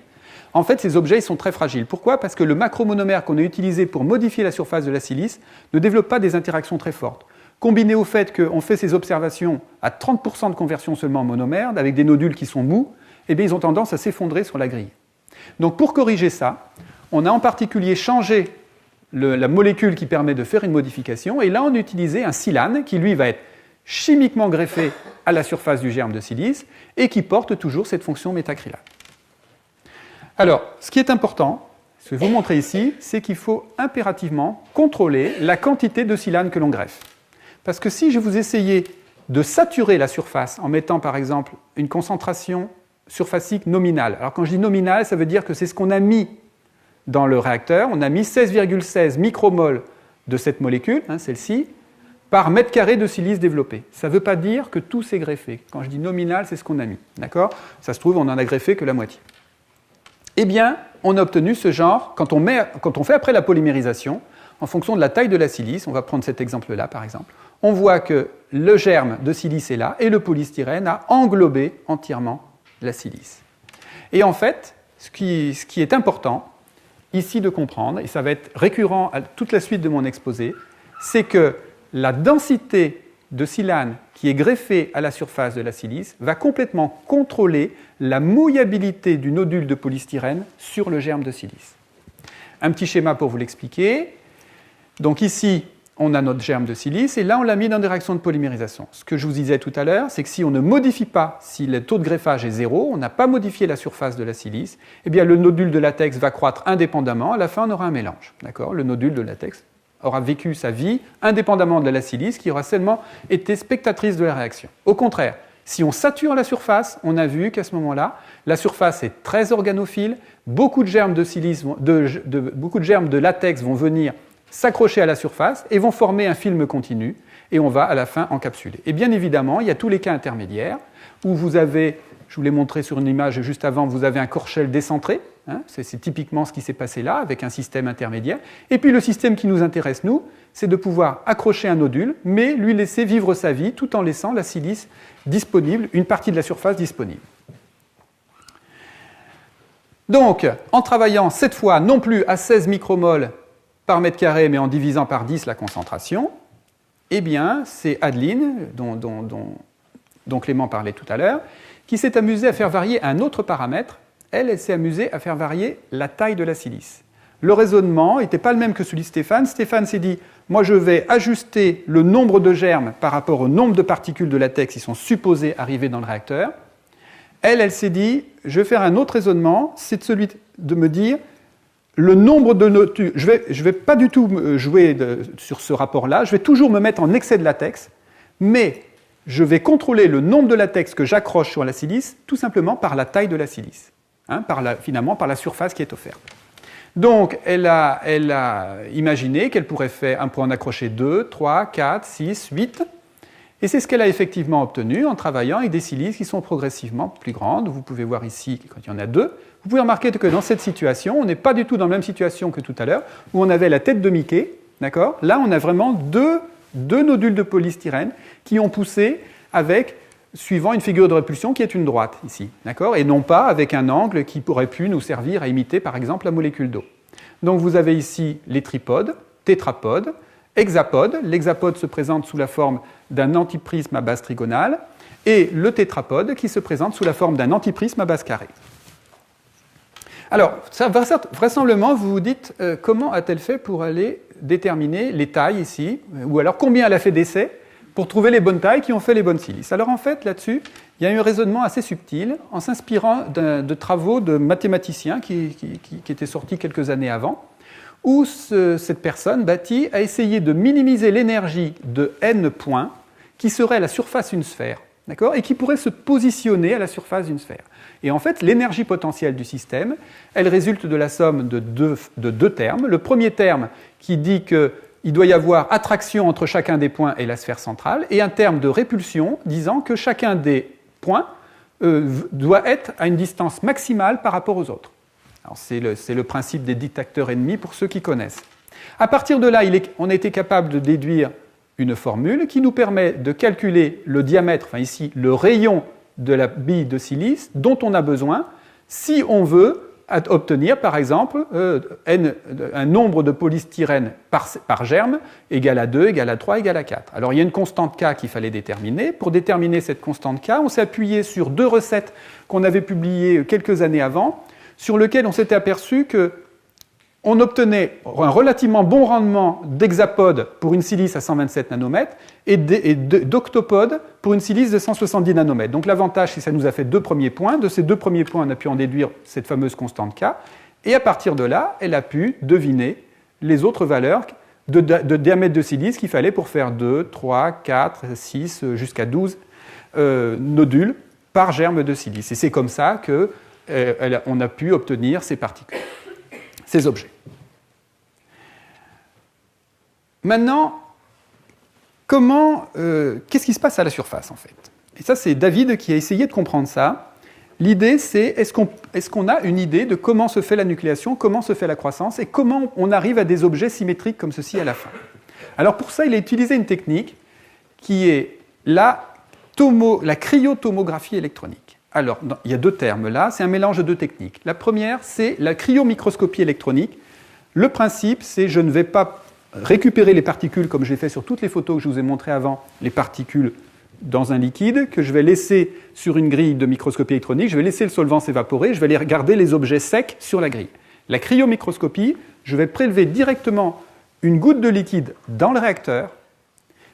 En fait, ces objets, ils sont très fragiles. Pourquoi ? Parce que le macromonomère qu'on a utilisé pour modifier la surface de la silice ne développe pas des interactions très fortes. Combiné au fait qu'on fait ces observations à 30% de conversion seulement en monomère, avec des nodules qui sont mous, eh bien, ils ont tendance à s'effondrer sur la grille. Donc, pour corriger ça, on a en particulier changé la molécule qui permet de faire une modification, et là on a utilisé un silane qui lui va être chimiquement greffé à la surface du germe de silice et qui porte toujours cette fonction métacrylate. Alors, ce qui est important, ce que je vais vous montrer ici, c'est qu'il faut impérativement contrôler la quantité de silane que l'on greffe. Parce que si je vous essayais de saturer la surface en mettant par exemple une concentration surfacique nominale, alors quand je dis nominale, ça veut dire que c'est ce qu'on a mis dans le réacteur, on a mis 16,16 micromoles de cette molécule, celle-ci, par mètre carré de silice développé. Ça ne veut pas dire que tout s'est greffé. Quand je dis nominal, c'est ce qu'on a mis. D'accord ? Ça se trouve, on n'en a greffé que la moitié. Eh bien, on a obtenu ce genre, quand on fait après la polymérisation, en fonction de la taille de la silice, on va prendre cet exemple-là par exemple, on voit que le germe de silice est là et le polystyrène a englobé entièrement la silice. Et en fait, ce qui est important, ici de comprendre, et ça va être récurrent à toute la suite de mon exposé, c'est que la densité de silane qui est greffée à la surface de la silice va complètement contrôler la mouillabilité du nodule de polystyrène sur le germe de silice. Un petit schéma pour vous l'expliquer. Donc ici, on a notre germe de silice, et là, on l'a mis dans des réactions de polymérisation. Ce que je vous disais tout à l'heure, c'est que si on ne modifie pas, si le taux de greffage est 0, on n'a pas modifié la surface de la silice, eh bien, le nodule de latex va croître indépendamment, à la fin, on aura un mélange. D'accord ? Le nodule de latex aura vécu sa vie indépendamment de la silice, qui aura seulement été spectatrice de la réaction. Au contraire, si on sature la surface, on a vu qu'à ce moment-là, la surface est très organophile, beaucoup de germes de silice, beaucoup de germes de latex vont venir s'accrocher à la surface et vont former un film continu, et on va à la fin encapsuler. Et bien évidemment, il y a tous les cas intermédiaires, où vous avez, je vous l'ai montré sur une image juste avant, vous avez un Korshel décentré, c'est typiquement ce qui s'est passé là, avec un système intermédiaire, et puis le système qui nous intéresse, nous, c'est de pouvoir accrocher un nodule, mais lui laisser vivre sa vie, tout en laissant la silice disponible, une partie de la surface disponible. Donc, en travaillant cette fois, non plus à 16 micromoles par mètre carré, mais en divisant par 10 la concentration, eh bien, c'est Adeline, dont Clément parlait tout à l'heure, qui s'est amusée à faire varier un autre paramètre. Elle s'est amusée à faire varier la taille de la silice. Le raisonnement n'était pas le même que celui de Stéphane. Stéphane s'est dit, moi je vais ajuster le nombre de germes par rapport au nombre de particules de latex qui sont supposées arriver dans le réacteur. Elle s'est dit, je vais faire un autre raisonnement, c'est celui de me dire, le nombre de nodules, je vais pas du tout jouer sur ce rapport-là, je vais toujours me mettre en excès de latex, mais je vais contrôler le nombre de latex que j'accroche sur la silice tout simplement par la taille de la silice, finalement par la surface qui est offerte. Donc elle a imaginé qu'elle pourrait faire un point en accrocher 2, 3, 4, 6, 8, et c'est ce qu'elle a effectivement obtenu en travaillant avec des silices qui sont progressivement plus grandes. Vous pouvez voir ici quand il y en a 2. Vous pouvez remarquer que dans cette situation, on n'est pas du tout dans la même situation que tout à l'heure, où on avait la tête de Mickey, d'accord ? Là, on a vraiment deux nodules de polystyrène qui ont poussé suivant une figure de répulsion qui est une droite, ici, d'accord ? Et non pas avec un angle qui pourrait pu nous servir à imiter, par exemple, la molécule d'eau. Donc, vous avez ici les tripodes, tétrapodes, hexapodes. L'hexapode se présente sous la forme d'un antiprisme à base trigonale, et le tétrapode qui se présente sous la forme d'un antiprisme à base carrée. Alors, ça, vraisemblablement, vous vous dites, comment a-t-elle fait pour aller déterminer les tailles ici, ou alors combien elle a fait d'essais pour trouver les bonnes tailles qui ont fait les bonnes silices. Alors en fait, là-dessus, il y a eu un raisonnement assez subtil, en s'inspirant de travaux de mathématiciens qui étaient sortis quelques années avant, où cette personne, Batty, a essayé de minimiser l'énergie de n points qui serait à la surface d'une sphère, d'accord, et qui pourrait se positionner à la surface d'une sphère. Et en fait, l'énergie potentielle du système, elle résulte de la somme de deux termes. Le premier terme qui dit qu'il doit y avoir attraction entre chacun des points et la sphère centrale, et un terme de répulsion disant que chacun des points doit être à une distance maximale par rapport aux autres. C'est le principe des détecteurs ennemis pour ceux qui connaissent. À partir de là, on a été capable de déduire une formule qui nous permet de calculer le diamètre, enfin ici le rayon de la bille de silice dont on a besoin si on veut obtenir, par exemple, un nombre de polystyrène par germe égal à 2, égal à 3, égal à 4. Alors il y a une constante K qu'il fallait déterminer. Pour déterminer cette constante K, on s'est appuyé sur 2 recettes qu'on avait publiées quelques années avant, sur lesquelles on s'était aperçu qu'on obtenait un relativement bon rendement d'hexapode pour une silice à 127 nanomètres et d'octopode pour une silice de 170 nanomètres. Donc l'avantage, c'est que ça nous a fait 2 premiers points. De ces 2 premiers points, on a pu en déduire cette fameuse constante K. Et à partir de là, elle a pu deviner les autres valeurs de diamètre de silice qu'il fallait pour faire 2, 3, 4, 6, jusqu'à 12 nodules par germe de silice. Et c'est comme ça qu'on a pu obtenir ces particules, ces objets. Maintenant, qu'est-ce qui se passe à la surface en fait? Et ça, c'est David qui a essayé de comprendre ça. L'idée, c'est est-ce qu'on a une idée de comment se fait la nucléation, comment se fait la croissance et comment on arrive à des objets symétriques comme ceci à la fin. Alors pour ça, il a utilisé une technique qui est la cryotomographie électronique. Alors, il y a 2 termes là, c'est un mélange de 2 techniques. La première, c'est la cryomicroscopie électronique. Le principe, c'est je ne vais pas récupérer les particules, comme j'ai fait sur toutes les photos que je vous ai montrées avant, les particules dans un liquide, que je vais laisser sur une grille de microscopie électronique, je vais laisser le solvant s'évaporer, je vais aller regarder les objets secs sur la grille. La cryomicroscopie, je vais prélever directement une goutte de liquide dans le réacteur,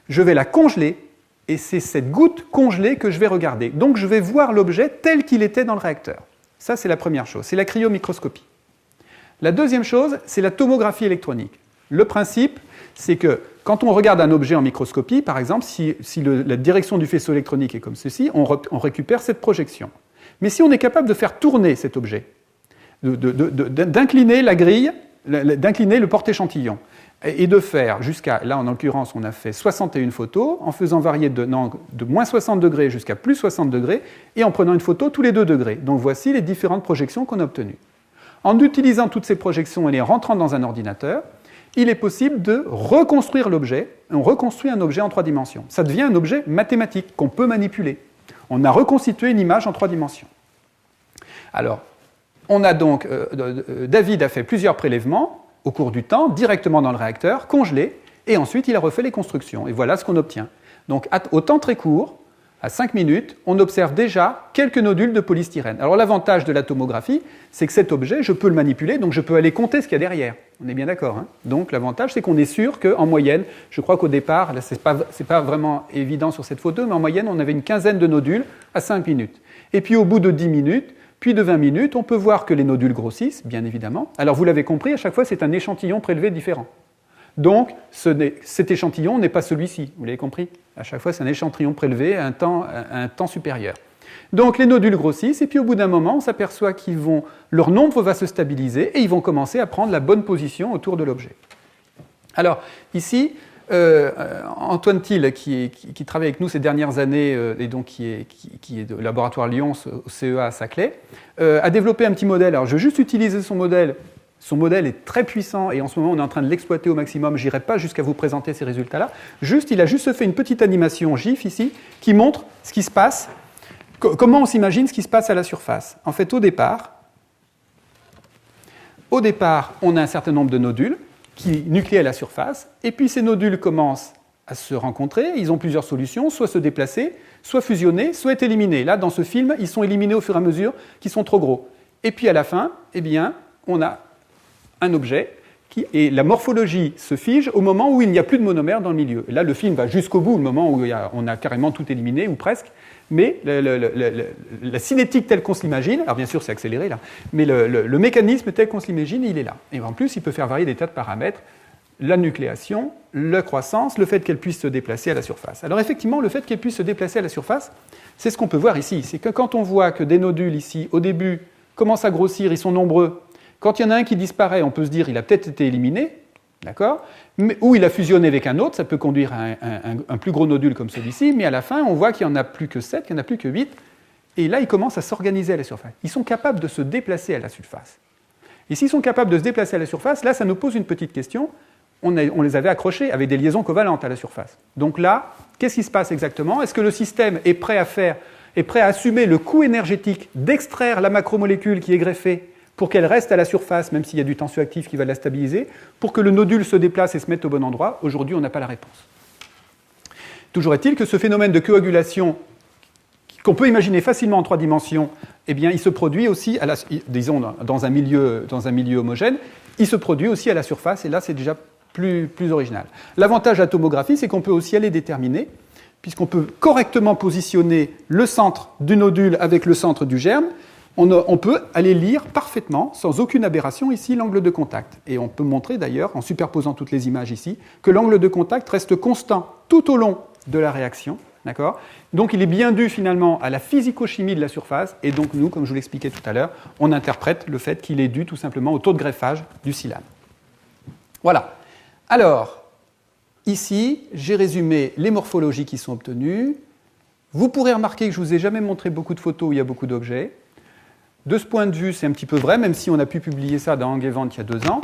je vais la congeler, et c'est cette goutte congelée que je vais regarder. Donc je vais voir l'objet tel qu'il était dans le réacteur. Ça, c'est la première chose, c'est la cryomicroscopie. La deuxième chose, c'est la tomographie électronique. Le principe, c'est que quand on regarde un objet en microscopie, par exemple, si la direction du faisceau électronique est comme ceci, on récupère cette projection. Mais si on est capable de faire tourner cet objet, d'incliner la grille, d'incliner le porte-échantillon, et de faire jusqu'à, là en l'occurrence on a fait 61 photos, en faisant varier de moins 60 degrés jusqu'à plus 60 degrés, et en prenant une photo tous les 2 degrés. Donc voici les différentes projections qu'on a obtenues. En utilisant toutes ces projections et les rentrant dans un ordinateur, il est possible de reconstruire l'objet. On reconstruit un objet en 3 dimensions. Ça devient un objet mathématique qu'on peut manipuler. On a reconstitué une image en 3 dimensions. Alors, David a fait plusieurs prélèvements au cours du temps, directement dans le réacteur, congelés, et ensuite il a refait les constructions. Et voilà ce qu'on obtient. Donc, au temps très court, à 5 minutes, on observe déjà quelques nodules de polystyrène. Alors l'avantage de la tomographie, c'est que cet objet, je peux le manipuler, donc je peux aller compter ce qu'il y a derrière. On est bien d'accord, hein? Donc l'avantage, c'est qu'on est sûr qu'en moyenne, je crois qu'au départ, là c'est pas vraiment évident sur cette photo, mais en moyenne, on avait une quinzaine de nodules à 5 minutes. Et puis au bout de 10 minutes, puis de 20 minutes, on peut voir que les nodules grossissent, bien évidemment. Alors vous l'avez compris, à chaque fois, c'est un échantillon prélevé différent. Donc, cet échantillon n'est pas celui-ci, vous l'avez compris? À chaque fois, c'est un échantillon prélevé à un temps supérieur. Donc, les nodules grossissent, et puis au bout d'un moment, on s'aperçoit leur nombre va se stabiliser, et ils vont commencer à prendre la bonne position autour de l'objet. Alors, ici, Antoine Thiel, qui travaille avec nous ces dernières années, et donc qui est de laboratoire Lyon, au CEA à Saclay, a développé un petit modèle. Alors, je vais juste utiliser son modèle. Son modèle est très puissant et en ce moment on est en train de l'exploiter au maximum. Je n'irai pas jusqu'à vous présenter ces résultats-là. Il a juste fait une petite animation GIF ici qui montre ce qui se passe, comment on s'imagine ce qui se passe à la surface. En fait, au départ, on a un certain nombre de nodules qui nucléent à la surface et puis ces nodules commencent à se rencontrer. Ils ont plusieurs solutions, soit se déplacer, soit fusionner, soit être éliminés. Là, dans ce film, ils sont éliminés au fur et à mesure qu'ils sont trop gros. Et puis à la fin, eh bien, on a un objet et la morphologie se fige au moment où il n'y a plus de monomère dans le milieu. Et là, le film va jusqu'au bout, le moment où on a carrément tout éliminé, ou presque, mais la cinétique telle qu'on se l'imagine, alors bien sûr c'est accéléré là, mais le mécanisme tel qu'on se l'imagine, il est là. Et en plus, il peut faire varier des tas de paramètres, la nucléation, la croissance, le fait qu'elle puisse se déplacer à la surface. Alors effectivement, le fait qu'elle puisse se déplacer à la surface, c'est ce qu'on peut voir ici. C'est que quand on voit que des nodules ici, au début, commencent à grossir, ils sont nombreux. Quand il y en a un qui disparaît, on peut se dire qu'il a peut-être été éliminé, d'accord, ou il a fusionné avec un autre, ça peut conduire à un plus gros nodule comme celui-ci, mais à la fin, on voit qu'il n'y en a plus que 7, qu'il n'y en a plus que 8 et là, ils commencent à s'organiser à la surface. Ils sont capables de se déplacer à la surface. Et s'ils sont capables de se déplacer à la surface, là, ça nous pose une petite question. On les avait accrochés avec des liaisons covalentes à la surface. Donc là, qu'est-ce qui se passe exactement? Est-ce que le système est prêt à assumer le coût énergétique d'extraire la macromolécule qui est greffée pour qu'elle reste à la surface, même s'il y a du tensioactif qui va la stabiliser, pour que le nodule se déplace et se mette au bon endroit? Aujourd'hui, on n'a pas la réponse. Toujours est-il que ce phénomène de coagulation, qu'on peut imaginer facilement en 3 dimensions, eh bien, il se produit aussi, disons, dans un milieu homogène, il se produit aussi à la surface, et là, c'est déjà plus original. L'avantage de la tomographie, c'est qu'on peut aussi aller déterminer, puisqu'on peut correctement positionner le centre du nodule avec le centre du germe, on peut aller lire parfaitement, sans aucune aberration, ici, l'angle de contact. Et on peut montrer d'ailleurs, en superposant toutes les images ici, que l'angle de contact reste constant tout au long de la réaction. D'accord ? Donc il est bien dû finalement à la physico-chimie de la surface, et donc nous, comme je vous l'expliquais tout à l'heure, on interprète le fait qu'il est dû tout simplement au taux de greffage du silane. Voilà. Alors, ici, j'ai résumé les morphologies qui sont obtenues. Vous pourrez remarquer que je ne vous ai jamais montré beaucoup de photos où il y a beaucoup d'objets. De ce point de vue, c'est un petit peu vrai, même si on a pu publier ça dans Angevent il y a 2 ans.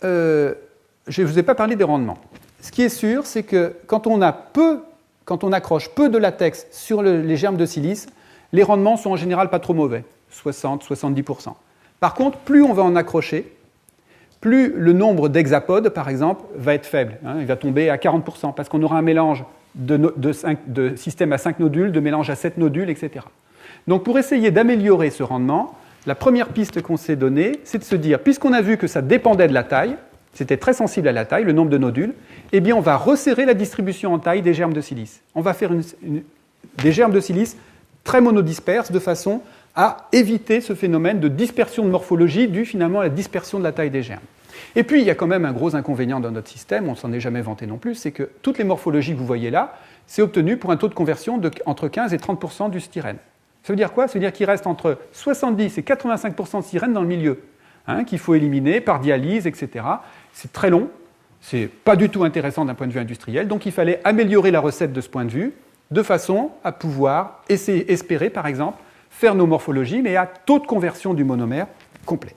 Je ne vous ai pas parlé des rendements. Ce qui est sûr, c'est que quand on accroche peu de latex sur les germes de silice, les rendements sont en général pas trop mauvais, 60-70%. Par contre, plus on va en accrocher, plus le nombre d'hexapodes, par exemple, va être faible. Il va tomber à 40%, parce qu'on aura un mélange de système à 5 nodules, de mélange à 7 nodules, etc. Donc pour essayer d'améliorer ce rendement, la première piste qu'on s'est donnée, c'est de se dire, puisqu'on a vu que ça dépendait de la taille, c'était très sensible à la taille, le nombre de nodules, eh bien on va resserrer la distribution en taille des germes de silice. On va faire des germes de silice très monodisperses de façon à éviter ce phénomène de dispersion de morphologie dû finalement à la dispersion de la taille des germes. Et puis il y a quand même un gros inconvénient dans notre système, on ne s'en est jamais vanté non plus, c'est que toutes les morphologies que vous voyez là, c'est obtenu pour un taux de conversion entre 15 et 30% du styrène. Ça veut dire quoi? Ça veut dire qu'il reste entre 70 et 85% de styrène dans le milieu, qu'il faut éliminer par dialyse, etc. C'est très long, c'est pas du tout intéressant d'un point de vue industriel, donc il fallait améliorer la recette de ce point de vue, de façon à pouvoir espérer, par exemple, faire nos morphologies, mais à taux de conversion du monomère complet.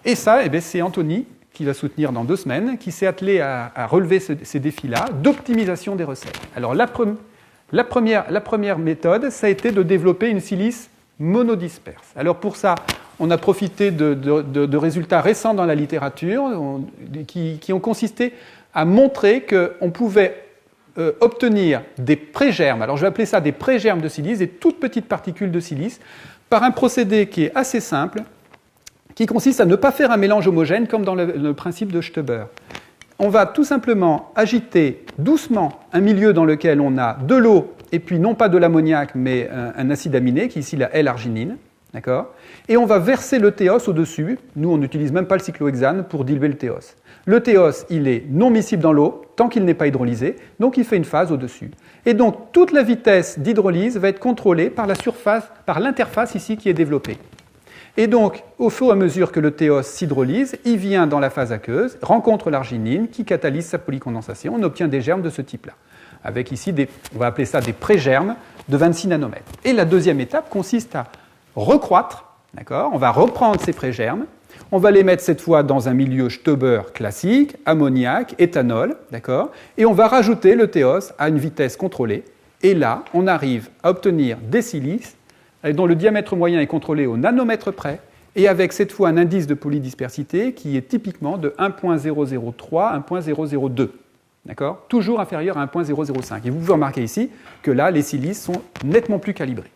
Et ça, c'est Anthony, qui va soutenir dans 2 semaines, qui s'est attelé à relever ces défis-là d'optimisation des recettes. Alors la première méthode, ça a été de développer une silice monodisperse. Alors pour ça, on a profité de résultats récents dans la littérature qui ont consisté à montrer qu'on pouvait obtenir des prégermes, alors je vais appeler ça des prégermes de silice, des toutes petites particules de silice, par un procédé qui est assez simple, qui consiste à ne pas faire un mélange homogène comme dans le principe de Stoeber. On va tout simplement agiter doucement un milieu dans lequel on a de l'eau et puis non pas de l'ammoniac mais un acide aminé qui est ici la L-arginine, d'accord ? Et on va verser le théos au-dessus. Nous, on n'utilise même pas le cyclohexane pour diluer le théos. Le théos, il est non miscible dans l'eau tant qu'il n'est pas hydrolysé, donc il fait une phase au-dessus. Et donc toute la vitesse d'hydrolyse va être contrôlée par la surface, par l'interface ici qui est développée. Et donc, au fur et à mesure que le théos s'hydrolyse, il vient dans la phase aqueuse, rencontre l'arginine qui catalyse sa polycondensation, on obtient des germes de ce type-là. Avec ici, on va appeler ça des prégermes de 26 nanomètres. Et la deuxième étape consiste à recroître, d'accord ? On va reprendre ces prégermes, on va les mettre cette fois dans un milieu Stoeber classique, ammoniac, éthanol, d'accord ? Et on va rajouter le théos à une vitesse contrôlée. Et là, on arrive à obtenir des silices dont le diamètre moyen est contrôlé au nanomètre près, et avec cette fois un indice de polydispersité qui est typiquement de 1.003, 1.002. D'accord ? Toujours inférieur à 1.005. Et vous pouvez remarquer ici que là, les silices sont nettement plus calibrés.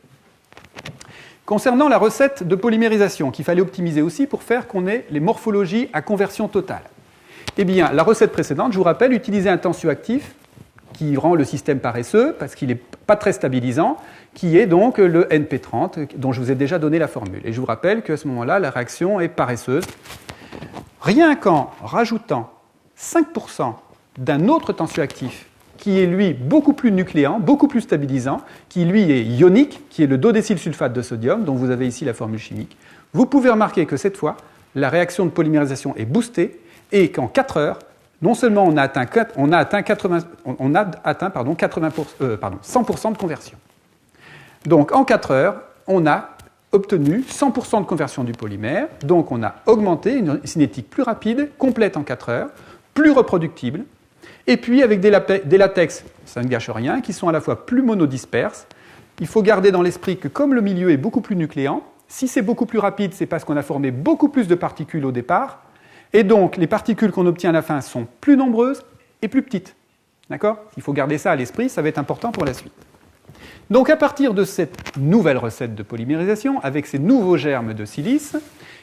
Concernant la recette de polymérisation, qu'il fallait optimiser aussi pour faire qu'on ait les morphologies à conversion totale. Eh bien, la recette précédente, je vous rappelle, utilisait un tensioactif qui rend le système paresseux, parce qu'il n'est pas très stabilisant, qui est donc le NP30, dont je vous ai déjà donné la formule. Et je vous rappelle qu'à ce moment-là, la réaction est paresseuse. Rien qu'en rajoutant 5% d'un autre tensioactif, qui est lui beaucoup plus nucléant, beaucoup plus stabilisant, qui lui est ionique, qui est le dodécylsulfate de sodium, dont vous avez ici la formule chimique, vous pouvez remarquer que cette fois, la réaction de polymérisation est boostée, et qu'en 4 heures, non seulement on a atteint 100% de conversion. Donc en 4 heures, on a obtenu 100% de conversion du polymère, donc on a augmenté une cinétique plus rapide, complète en 4 heures, plus reproductible, et puis avec des latex, ça ne gâche rien, qui sont à la fois plus monodisperses. Il faut garder dans l'esprit que comme le milieu est beaucoup plus nucléant, si c'est beaucoup plus rapide, c'est parce qu'on a formé beaucoup plus de particules au départ, et donc les particules qu'on obtient à la fin sont plus nombreuses et plus petites. D'accord ? Il faut garder ça à l'esprit, ça va être important pour la suite. Donc à partir de cette nouvelle recette de polymérisation, avec ces nouveaux germes de silice,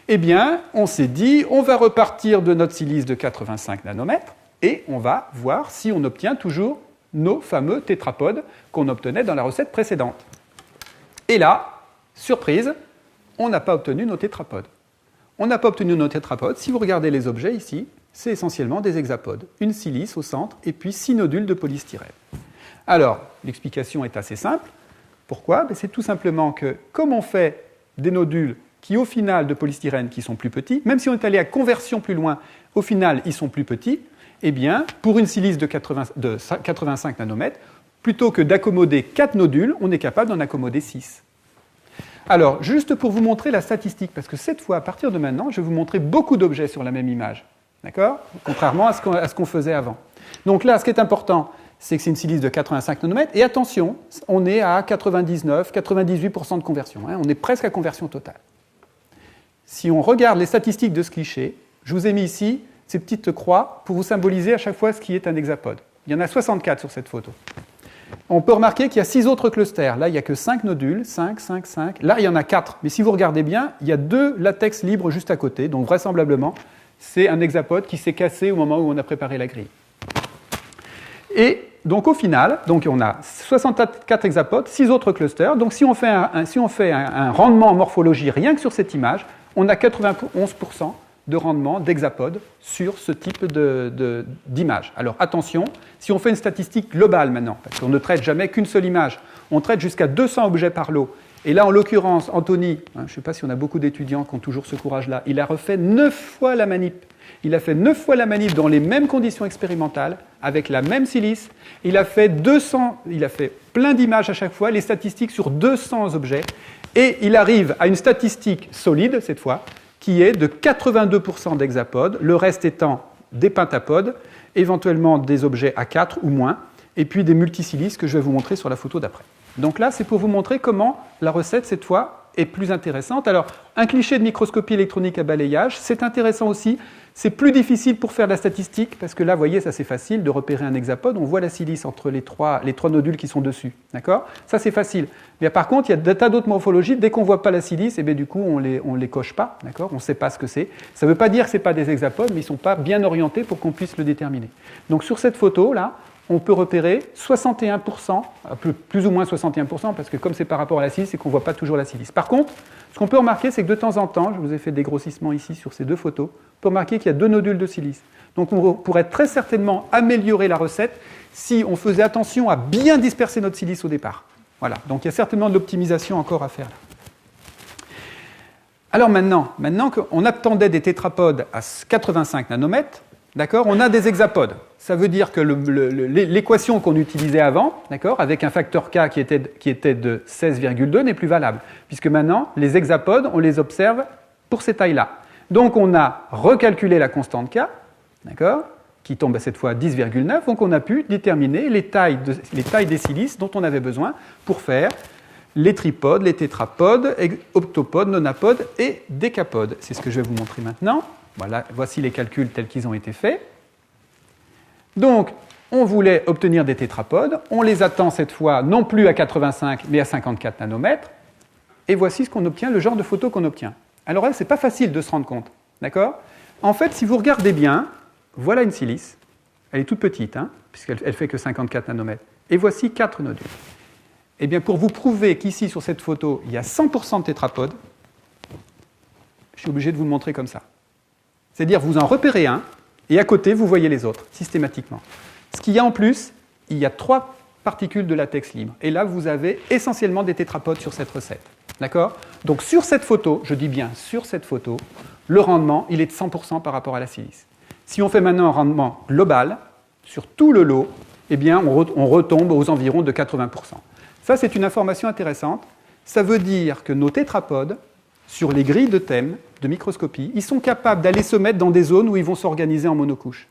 eh bien, on s'est dit, on va repartir de notre silice de 85 nanomètres, et on va voir si on obtient toujours nos fameux tétrapodes qu'on obtenait dans la recette précédente. Et là, surprise, on n'a pas obtenu nos tétrapodes. On n'a pas obtenu nos tétrapodes. Si vous regardez les objets ici, c'est essentiellement des hexapodes. Une silice au centre et puis 6 nodules de polystyrène. Alors, l'explication est assez simple. Pourquoi ? C'est tout simplement que, comme on fait des nodules qui, au final, de polystyrène, qui sont plus petits, même si on est allé à conversion plus loin, au final, ils sont plus petits, eh bien, pour une silice de 85 nanomètres, plutôt que d'accommoder 4 nodules, on est capable d'en accommoder 6. Alors, juste pour vous montrer la statistique, parce que cette fois, à partir de maintenant, je vais vous montrer beaucoup d'objets sur la même image. D'accord ? Contrairement à ce qu'on faisait avant. Donc là, ce qui est important, c'est que c'est une silice de 85 nanomètres. Et attention, on est à 99-98% de conversion. On est presque à conversion totale. Si on regarde les statistiques de ce cliché, je vous ai mis ici ces petites croix pour vous symboliser à chaque fois ce qui est un hexapode. Il y en a 64 sur cette photo. On peut remarquer qu'il y a 6 autres clusters. Là, il n'y a que 5 nodules, 5, 5, 5. Là, il y en a 4. Mais si vous regardez bien, il y a 2 latex libres juste à côté. Donc, vraisemblablement, c'est un hexapode qui s'est cassé au moment où on a préparé la grille. Et donc, au final, on a 64 hexapodes, 6 autres clusters. Donc, si on fait un rendement en morphologie rien que sur cette image, on a 91% de rendement d'hexapodes sur ce type d'image. Alors attention, si on fait une statistique globale maintenant, parce qu'on ne traite jamais qu'une seule image, on traite jusqu'à 200 objets par lot. Et là, en l'occurrence, Anthony, je ne sais pas si on a beaucoup d'étudiants qui ont toujours ce courage-là, il a refait 9 fois la manip. Il a fait 9 fois la manip dans les mêmes conditions expérimentales, avec la même silice. Il a fait plein d'images à chaque fois, les statistiques sur 200 objets. Et il arrive à une statistique solide, cette fois, qui est de 82% d'hexapodes, le reste étant des pentapodes, éventuellement des objets à 4 ou moins, et puis des multisilices que je vais vous montrer sur la photo d'après. Donc là, c'est pour vous montrer comment la recette, cette fois, est plus intéressante. Alors, un cliché de microscopie électronique à balayage, c'est intéressant aussi. C'est plus difficile pour faire de la statistique, parce que là, vous voyez, ça c'est facile de repérer un hexapode. On voit la silice entre les trois nodules qui sont dessus. D'accord ? Ça, c'est facile. Mais par contre, il y a des tas d'autres morphologies. Dès qu'on ne voit pas la silice, et bien, du coup, on les coche pas. D'accord ? On ne sait pas ce que c'est. Ça ne veut pas dire que ce n'est pas des hexapodes, mais ils ne sont pas bien orientés pour qu'on puisse le déterminer. Donc, sur cette photo-là, on peut repérer 61%, plus ou moins 61%, parce que comme c'est par rapport à la silice, c'est qu'on ne voit pas toujours la silice. Par contre, ce qu'on peut remarquer, c'est que de temps en temps, je vous ai fait des grossissements ici sur ces 2 photos, on peut remarquer qu'il y a 2 nodules de silice. Donc on pourrait très certainement améliorer la recette si on faisait attention à bien disperser notre silice au départ. Voilà, donc il y a certainement de l'optimisation encore à faire là. Alors maintenant qu'on attendait des tétrapodes à 85 nanomètres, d'accord, on a des hexapodes. Ça veut dire que l'équation qu'on utilisait avant, d'accord, avec un facteur K qui était de 16,2 n'est plus valable, puisque maintenant, les hexapodes, on les observe pour ces tailles-là. Donc on a recalculé la constante K, d'accord, qui tombe cette fois à 10,9, donc on a pu déterminer les tailles des silices dont on avait besoin pour faire les tripodes, les tétrapodes, octopodes, nonapodes et décapodes. C'est ce que je vais vous montrer maintenant. Voilà, voici les calculs tels qu'ils ont été faits. Donc, on voulait obtenir des tétrapodes. On les attend cette fois non plus à 85, mais à 54 nanomètres. Et voici ce qu'on obtient, le genre de photo qu'on obtient. Alors là, ce n'est pas facile de se rendre compte. D'accord ? En fait, si vous regardez bien, voilà une silice. Elle est toute petite, puisqu'elle ne fait que 54 nanomètres. Et voici 4 nodules. Eh bien, pour vous prouver qu'ici, sur cette photo, il y a 100% de tétrapodes, je suis obligé de vous le montrer comme ça. C'est-à-dire, vous en repérez un, et à côté, vous voyez les autres, systématiquement. Ce qu'il y a en plus, il y a 3 particules de latex libre. Et là, vous avez essentiellement des tétrapodes sur cette recette. D'accord ? Donc, sur cette photo, je dis bien sur cette photo, le rendement, il est de 100% par rapport à la silice. Si on fait maintenant un rendement global, sur tout le lot, eh bien, on retombe aux environs de 80%. Ça, c'est une information intéressante. Ça veut dire que nos tétrapodes, sur les grilles de thème, de microscopie, ils sont capables d'aller se mettre dans des zones où ils vont s'organiser en monocouches.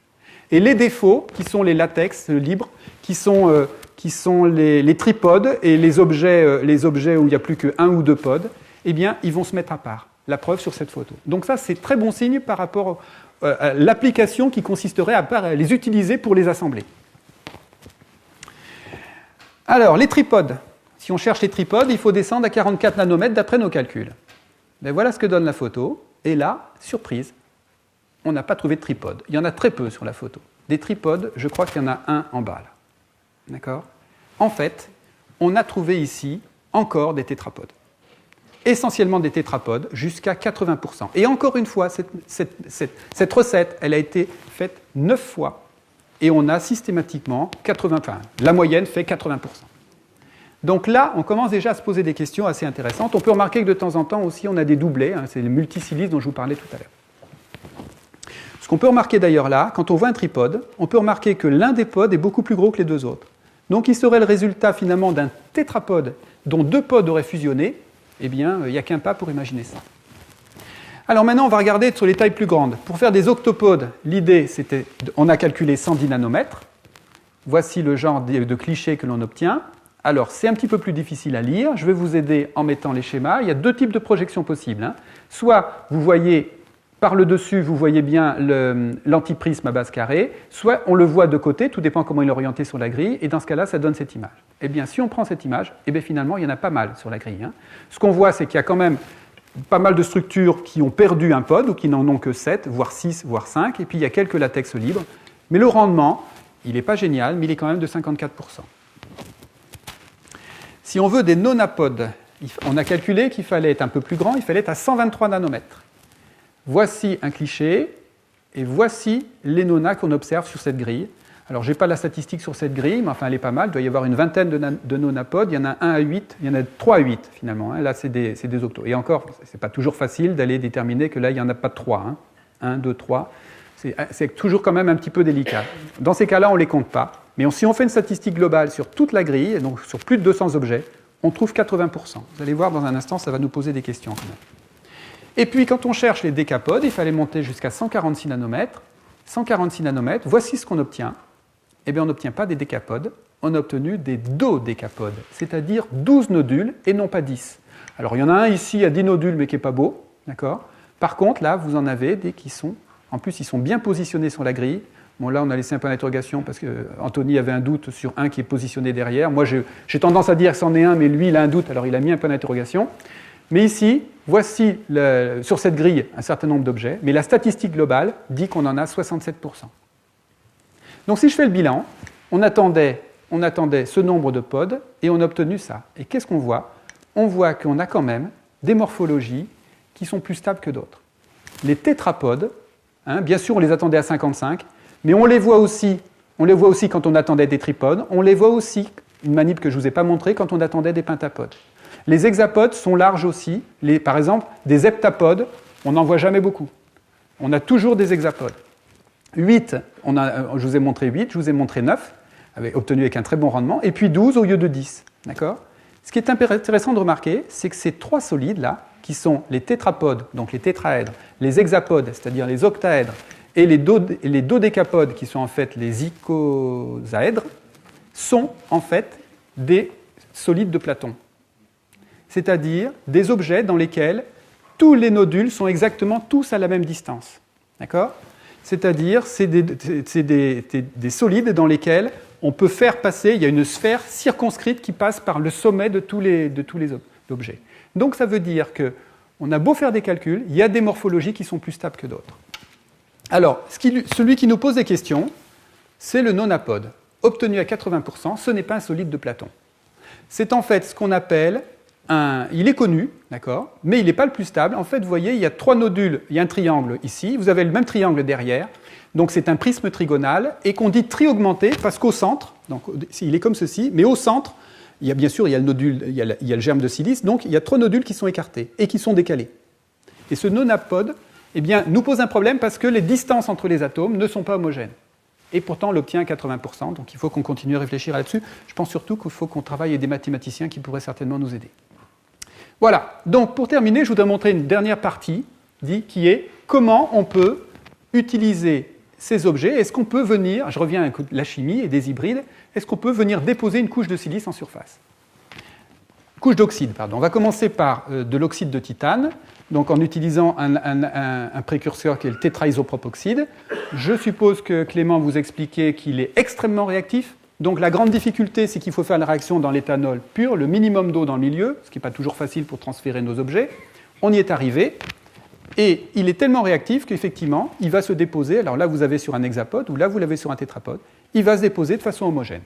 Et les défauts, qui sont les latex libres, qui sont les tripodes et les objets où il n'y a plus qu'un ou deux pods, eh bien, ils vont se mettre à part. La preuve sur cette photo. Donc ça, c'est très bon signe par rapport à l'application qui consisterait à les utiliser pour les assembler. Alors, les tripodes. Si on cherche les tripodes, il faut descendre à 44 nanomètres d'après nos calculs. Ben voilà ce que donne la photo. Et là, surprise, on n'a pas trouvé de tripode. Il y en a très peu sur la photo. Des tripodes, je crois qu'il y en a un en bas. Là. D'accord ? En fait, on a trouvé ici encore des tétrapodes. Essentiellement des tétrapodes, jusqu'à 80%. Et encore une fois, cette recette, elle a été faite 9 fois. Et on a systématiquement 80%. Enfin, la moyenne fait 80%. Donc là, on commence déjà à se poser des questions assez intéressantes. On peut remarquer que de temps en temps aussi, on a des doublés. C'est les multisilices dont je vous parlais tout à l'heure. Ce qu'on peut remarquer d'ailleurs là, quand on voit un tripode, on peut remarquer que l'un des pods est beaucoup plus gros que les deux autres. Donc il serait le résultat finalement d'un tétrapode dont deux pods auraient fusionné. Eh bien, il n'y a qu'un pas pour imaginer ça. Alors maintenant, on va regarder sur les tailles plus grandes. Pour faire des octopodes, l'idée, c'était, on a calculé 110 nanomètres. Voici le genre de clichés que l'on obtient. Alors, c'est un petit peu plus difficile à lire. Je vais vous aider en mettant les schémas. Il y a deux types de projections possibles. Soit vous voyez par le dessus, vous voyez bien l'antiprisme à base carrée, soit on le voit de côté, tout dépend comment il est orienté sur la grille, et dans ce cas-là, ça donne cette image. Eh bien, si on prend cette image, eh bien, finalement, il y en a pas mal sur la grille. Ce qu'on voit, c'est qu'il y a quand même pas mal de structures qui ont perdu un pod, ou qui n'en ont que 7, voire 6, voire 5, et puis il y a quelques latex libres. Mais le rendement, il n'est pas génial, mais il est quand même de 54%. Si on veut des nonapodes, on a calculé qu'il fallait être un peu plus grand, il fallait être à 123 nanomètres. Voici un cliché, et voici les nonas qu'on observe sur cette grille. Alors, je n'ai pas la statistique sur cette grille, mais enfin, elle est pas mal. Il doit y avoir une vingtaine de nonapodes. Il y en a 1 à 8, il y en a 3 à 8, finalement. Là, c'est des octos. Et encore, ce n'est pas toujours facile d'aller déterminer que là, il n'y en a pas 3. 1, 2, 3. C'est toujours quand même un petit peu délicat. Dans ces cas-là, on ne les compte pas. Mais si on fait une statistique globale sur toute la grille, donc sur plus de 200 objets, on trouve 80%. Vous allez voir dans un instant, ça va nous poser des questions quand même. Et puis, quand on cherche les décapodes, il fallait monter jusqu'à 146 nanomètres. 146 nanomètres, voici ce qu'on obtient. Eh bien, on n'obtient pas des décapodes, on a obtenu des dodécapodes, c'est-à-dire 12 nodules et non pas 10. Alors, il y en a un ici à 10 nodules, mais qui n'est pas beau, d'accord ? Par contre, là, vous en avez des qui sont, en plus, ils sont bien positionnés sur la grille. Bon, là, on a laissé un point d'interrogation parce qu'Anthony avait un doute sur un qui est positionné derrière. Moi, j'ai tendance à dire que c'en est un, mais lui, il a un doute, alors il a mis un point d'interrogation. Mais ici, voici sur cette grille un certain nombre d'objets, mais la statistique globale dit qu'on en a 67%. Donc si je fais le bilan, on attendait ce nombre de pods et on a obtenu ça. Et qu'est-ce qu'on voit ? On voit qu'on a quand même des morphologies qui sont plus stables que d'autres. Les tétrapodes, bien sûr on les attendait à 55, mais on les voit aussi quand on attendait des tripodes, on les voit aussi, une manip que je ne vous ai pas montrée, quand on attendait des pentapodes. Les hexapodes sont larges aussi. Par exemple, des heptapodes, on n'en voit jamais beaucoup. On a toujours des hexapodes. 8, je vous ai montré 8, je vous ai montré 9, obtenu avec un très bon rendement, et puis 12 au lieu de 10. D'accord ? Ce qui est intéressant de remarquer, c'est que ces trois solides-là, qui sont les tétrapodes, donc les tétraèdres, les hexapodes, c'est-à-dire les octaèdres, et les dodécapodes, qui sont en fait les icosaèdres, sont en fait des solides de Platon. C'est-à-dire des objets dans lesquels tous les nodules sont exactement tous à la même distance. D'accord ? C'est-à-dire, c'est des solides dans lesquels on peut faire passer, il y a une sphère circonscrite qui passe par le sommet de tous les objets. Donc ça veut dire qu'on a beau faire des calculs, il y a des morphologies qui sont plus stables que d'autres. Alors, celui qui nous pose des questions, c'est le nonapode. Obtenu à 80%, ce n'est pas un solide de Platon. C'est en fait ce qu'on appelle il est connu, d'accord, mais il n'est pas le plus stable. En fait, vous voyez, il y a 3 nodules, il y a un triangle ici, vous avez le même triangle derrière, donc c'est un prisme trigonal, et qu'on dit triaugmenté parce qu'au centre, donc il est comme ceci, mais au centre, il y a bien sûr, il y a le nodule, il y a le germe de silice, donc il y a 3 nodules qui sont écartés et qui sont décalés. Et ce nonapode, eh bien, nous pose un problème parce que les distances entre les atomes ne sont pas homogènes. Et pourtant, on l'obtient à 80%, donc il faut qu'on continue à réfléchir là-dessus. Je pense surtout qu'il faut qu'on travaille avec des mathématiciens qui pourraient certainement nous aider. Voilà, donc pour terminer, je voudrais montrer une dernière partie qui est comment on peut utiliser ces objets. Est-ce qu'on peut venir, je reviens à la chimie et des hybrides, est-ce qu'on peut venir déposer une couche de silice en surface? Couche d'oxyde, pardon. On va commencer par de l'oxyde de titane, donc en utilisant un précurseur qui est le tétraisopropyloxyde. Je suppose que Clément vous expliquait qu'il est extrêmement réactif. Donc la grande difficulté, c'est qu'il faut faire la réaction dans l'éthanol pur, le minimum d'eau dans le milieu, ce qui n'est pas toujours facile pour transférer nos objets. On y est arrivé, et il est tellement réactif qu'effectivement, il va se déposer, alors là vous avez sur un hexapode, ou là vous l'avez sur un tétrapode, il va se déposer de façon homogène.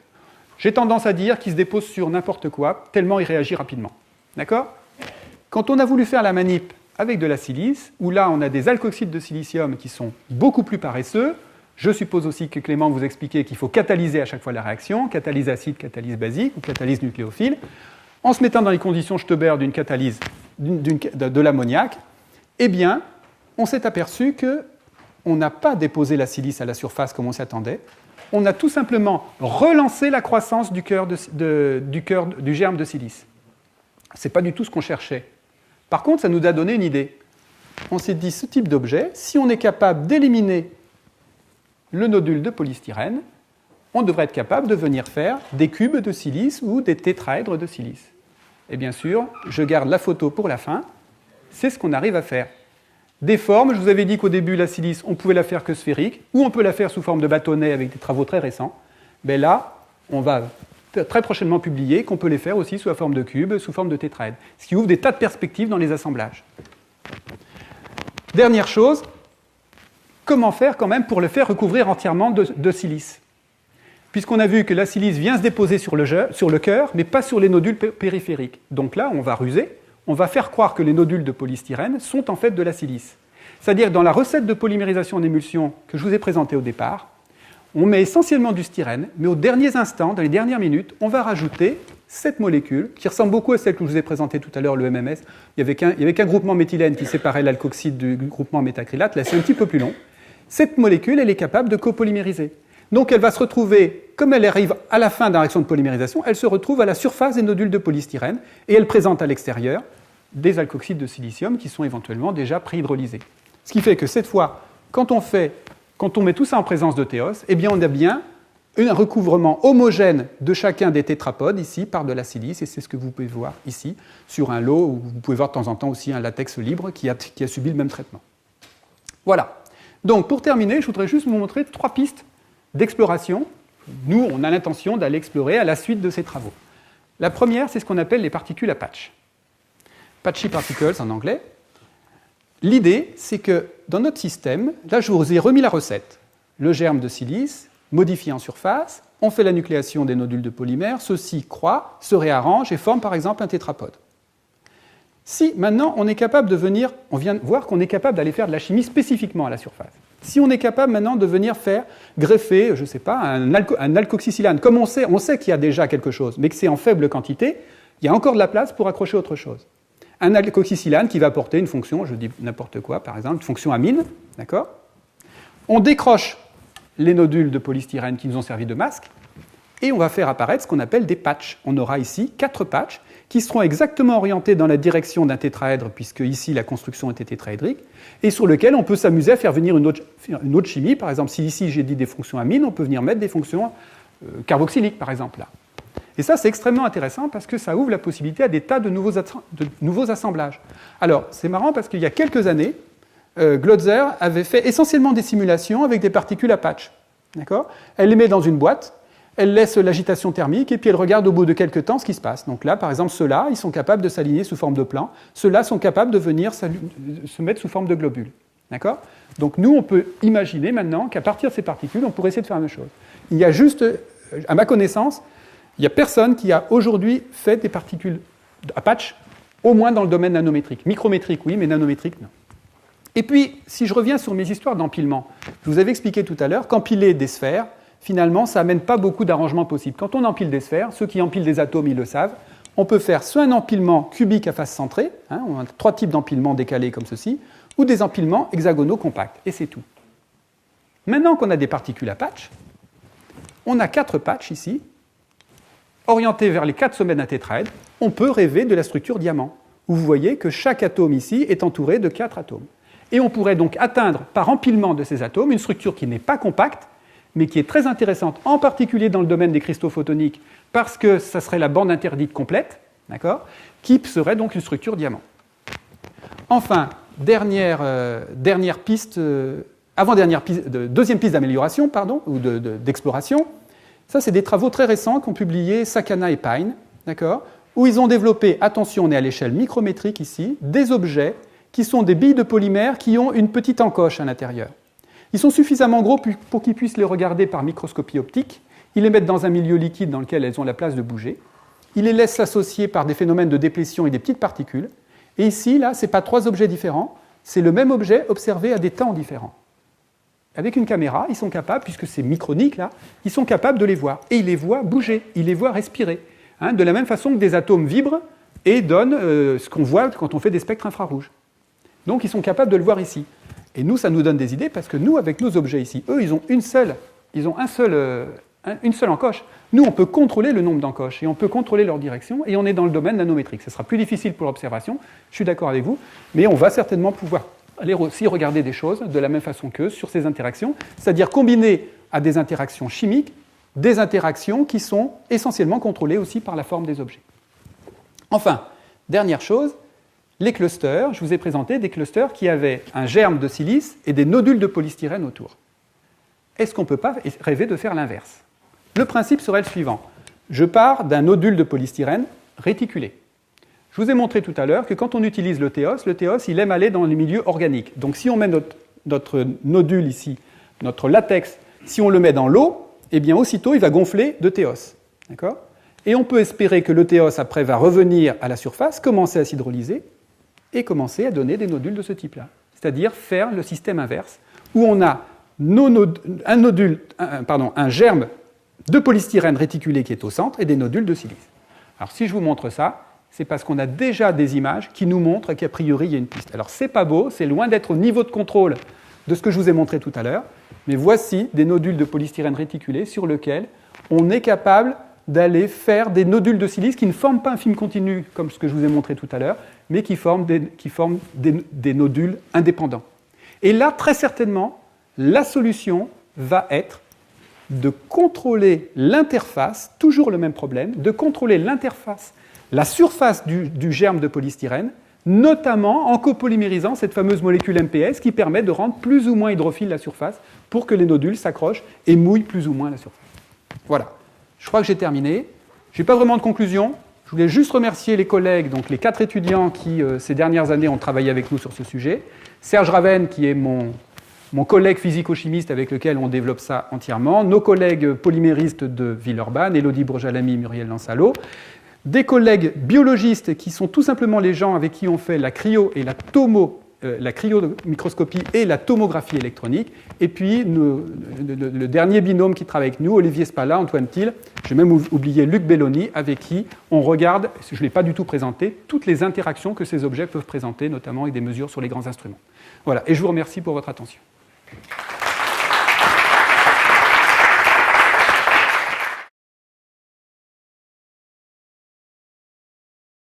J'ai tendance à dire qu'il se dépose sur n'importe quoi, tellement il réagit rapidement. D'accord? Quand on a voulu faire la manip avec de la silice, où là on a des alkoxydes de silicium qui sont beaucoup plus paresseux, je suppose aussi que Clément vous expliquait qu'il faut catalyser à chaque fois la réaction, catalyse acide, catalyse basique ou catalyse nucléophile. En se mettant dans les conditions Stauber d'une catalyse de l'ammoniac, eh bien, on s'est aperçu qu'on n'a pas déposé la silice à la surface comme on s'attendait. On a tout simplement relancé la croissance du germe de silice. Ce n'est pas du tout ce qu'on cherchait. Par contre, ça nous a donné une idée. On s'est dit, ce type d'objet, si on est capable d'éliminer le nodule de polystyrène, on devrait être capable de venir faire des cubes de silice ou des tétraèdres de silice. Et bien sûr, je garde la photo pour la fin, c'est ce qu'on arrive à faire. Des formes, je vous avais dit qu'au début, la silice, on pouvait la faire que sphérique, ou on peut la faire sous forme de bâtonnet avec des travaux très récents. Mais là, on va très prochainement publier qu'on peut les faire aussi sous la forme de cubes, sous forme de tétraèdres, ce qui ouvre des tas de perspectives dans les assemblages. Dernière chose, comment faire quand même pour le faire recouvrir entièrement de silice? Puisqu'on a vu que la silice vient se déposer sur le cœur, mais pas sur les nodules périphériques. Donc là, on va ruser, on va faire croire que les nodules de polystyrène sont en fait de la silice. C'est-à-dire que dans la recette de polymérisation en émulsion que je vous ai présentée au départ, on met essentiellement du styrène, mais aux derniers instants, dans les dernières minutes, on va rajouter cette molécule, qui ressemble beaucoup à celle que je vous ai présentée tout à l'heure, le MMS. Il n'y avait qu'un groupement méthylène qui séparait l'alkoxyde du groupement métacrylate. Là, c'est un petit peu plus long. Cette molécule, elle est capable de copolymériser. Donc, elle va se retrouver, comme elle arrive à la fin de la réaction de polymérisation, elle se retrouve à la surface des nodules de polystyrène et elle présente à l'extérieur des alkoxydes de silicium qui sont éventuellement déjà préhydrolysés. Ce qui fait que cette fois, quand on met tout ça en présence de théos, eh bien, on a bien un recouvrement homogène de chacun des tétrapodes, ici, par de la silice, et c'est ce que vous pouvez voir ici, sur un lot, où vous pouvez voir de temps en temps aussi un latex libre qui a subi le même traitement. Voilà. Donc, pour terminer, je voudrais juste vous montrer 3 pistes d'exploration. Nous, on a l'intention d'aller explorer à la suite de ces travaux. La première, c'est ce qu'on appelle les particules à patch. Patchy particles en anglais. L'idée, c'est que dans notre système, là, je vous ai remis la recette. Le germe de silice, modifié en surface, on fait la nucléation des nodules de polymère, ceux-ci croît, se réarrangent et forment par exemple un tétrapode. Si maintenant on est capable de venir, on vient de voir qu'on est capable d'aller faire de la chimie spécifiquement à la surface. Si on est capable maintenant de venir faire greffer, je ne sais pas, un alkoxysilane, comme on sait qu'il y a déjà quelque chose, mais que c'est en faible quantité, il y a encore de la place pour accrocher autre chose. Un alkoxysilane qui va apporter une fonction, je dis n'importe quoi, par exemple, une fonction amine, d'accord? On décroche les nodules de polystyrène qui nous ont servi de masque, et on va faire apparaître ce qu'on appelle des patchs. On aura ici 4 patchs qui seront exactement orientés dans la direction d'un tétraèdre, puisque ici la construction était tétraédrique, et sur lequel on peut s'amuser à faire venir une autre chimie. Par exemple, si ici j'ai dit des fonctions amines, on peut venir mettre des fonctions carboxyliques, par exemple, là. Et ça, c'est extrêmement intéressant parce que ça ouvre la possibilité à des tas de nouveaux assemblages. Alors, c'est marrant parce qu'il y a quelques années, Glotzer avait fait essentiellement des simulations avec des particules à patch. D'accord ? Elle les met dans une boîte, elle laisse l'agitation thermique et puis elle regarde au bout de quelques temps ce qui se passe. Donc là, par exemple, ceux-là, ils sont capables de s'aligner sous forme de plan. Ceux-là sont capables de venir se mettre sous forme de globules. D'accord ? Donc nous, on peut imaginer maintenant qu'à partir de ces particules, on pourrait essayer de faire la même chose. Il y a juste, à ma connaissance, il n'y a personne qui a aujourd'hui fait des particules à patch, au moins dans le domaine nanométrique. Micrométrique, oui, mais nanométrique, non. Et puis, si je reviens sur mes histoires d'empilement, je vous avais expliqué tout à l'heure qu'empiler des sphères, finalement, ça n'amène pas beaucoup d'arrangements possibles. Quand on empile des sphères, ceux qui empilent des atomes, ils le savent, on peut faire soit un empilement cubique à face centrée, on a 3 types d'empilements décalés comme ceci, ou des empilements hexagonaux compacts, et c'est tout. Maintenant qu'on a des particules à patch, on a 4 patchs ici, orientés vers les 4 sommets d'un tétraèdre, on peut rêver de la structure diamant, où vous voyez que chaque atome ici est entouré de 4 atomes. Et on pourrait donc atteindre, par empilement de ces atomes, une structure qui n'est pas compacte, mais qui est très intéressante, en particulier dans le domaine des cristaux photoniques, parce que ça serait la bande interdite complète, qui serait donc une structure diamant. Enfin, deuxième piste d'amélioration, ou d'exploration. Ça, c'est des travaux très récents qu'ont publiés Sakana et Pine, où ils ont développé, attention, on est à l'échelle micrométrique ici, des objets qui sont des billes de polymère qui ont une petite encoche à l'intérieur. Ils sont suffisamment gros pour qu'ils puissent les regarder par microscopie optique. Ils les mettent dans un milieu liquide dans lequel elles ont la place de bouger. Ils les laissent s'associer par des phénomènes de déplétion et des petites particules. Et ici, là, ce n'est pas 3 objets différents, c'est le même objet observé à des temps différents. Avec une caméra, ils sont capables, puisque c'est micronique là, ils sont capables de les voir. Et ils les voient bouger, ils les voient respirer. De la même façon que des atomes vibrent et donnent ce qu'on voit quand on fait des spectres infrarouges. Donc ils sont capables de le voir ici. Et nous, ça nous donne des idées, parce que nous, avec nos objets ici, eux, ils ont une seule encoche. Nous, on peut contrôler le nombre d'encoches, et on peut contrôler leur direction, et on est dans le domaine nanométrique. Ce sera plus difficile pour l'observation, je suis d'accord avec vous, mais on va certainement pouvoir aller aussi regarder des choses de la même façon qu'eux sur ces interactions, c'est-à-dire combiner à des interactions chimiques, des interactions qui sont essentiellement contrôlées aussi par la forme des objets. Enfin, dernière chose, les clusters. Je vous ai présenté des clusters qui avaient un germe de silice et des nodules de polystyrène autour. Est-ce qu'on ne peut pas rêver de faire l'inverse ? Le principe serait le suivant. Je pars d'un nodule de polystyrène réticulé. Je vous ai montré tout à l'heure que quand on utilise le théos, il aime aller dans les milieux organiques. Donc si on met notre nodule ici, notre latex, si on le met dans l'eau, eh bien aussitôt il va gonfler de théos. D'accord ? Et on peut espérer que le théos après va revenir à la surface, commencer à s'hydrolyser et commencer à donner des nodules de ce type-là. C'est-à-dire faire le système inverse, où on a un germe de polystyrène réticulé qui est au centre et des nodules de silice. Alors si je vous montre ça, c'est parce qu'on a déjà des images qui nous montrent qu'a priori il y a une piste. Alors c'est pas beau, c'est loin d'être au niveau de contrôle de ce que je vous ai montré tout à l'heure, mais voici des nodules de polystyrène réticulé sur lesquels on est capable d'aller faire des nodules de silice qui ne forment pas un film continu comme ce que je vous ai montré tout à l'heure, mais qui forment des nodules indépendants. Et là, très certainement, la solution va être de contrôler l'interface, toujours le même problème, de contrôler l'interface, la surface du germe de polystyrène, notamment en copolymérisant cette fameuse molécule MPS qui permet de rendre plus ou moins hydrophile la surface pour que les nodules s'accrochent et mouillent plus ou moins la surface. Voilà. Je crois que j'ai terminé. Je n'ai pas vraiment de conclusion. Je voulais juste remercier les collègues, donc les 4 étudiants qui, ces dernières années, ont travaillé avec nous sur ce sujet. Serge Ravenne, qui est mon collègue physico-chimiste avec lequel on développe ça entièrement. Nos collègues polyméristes de Villeurbanne, Élodie Bourjalami, Muriel Lansalo. Des collègues biologistes qui sont tout simplement les gens avec qui on fait la cryo et la cryomicroscopie et la tomographie électronique. Et puis, le dernier binôme qui travaille avec nous, Olivier Spala, Antoine Thiel, j'ai même oublié Luc Belloni, avec qui on regarde, je ne l'ai pas du tout présenté, toutes les interactions que ces objets peuvent présenter, notamment avec des mesures sur les grands instruments. Voilà, et je vous remercie pour votre attention.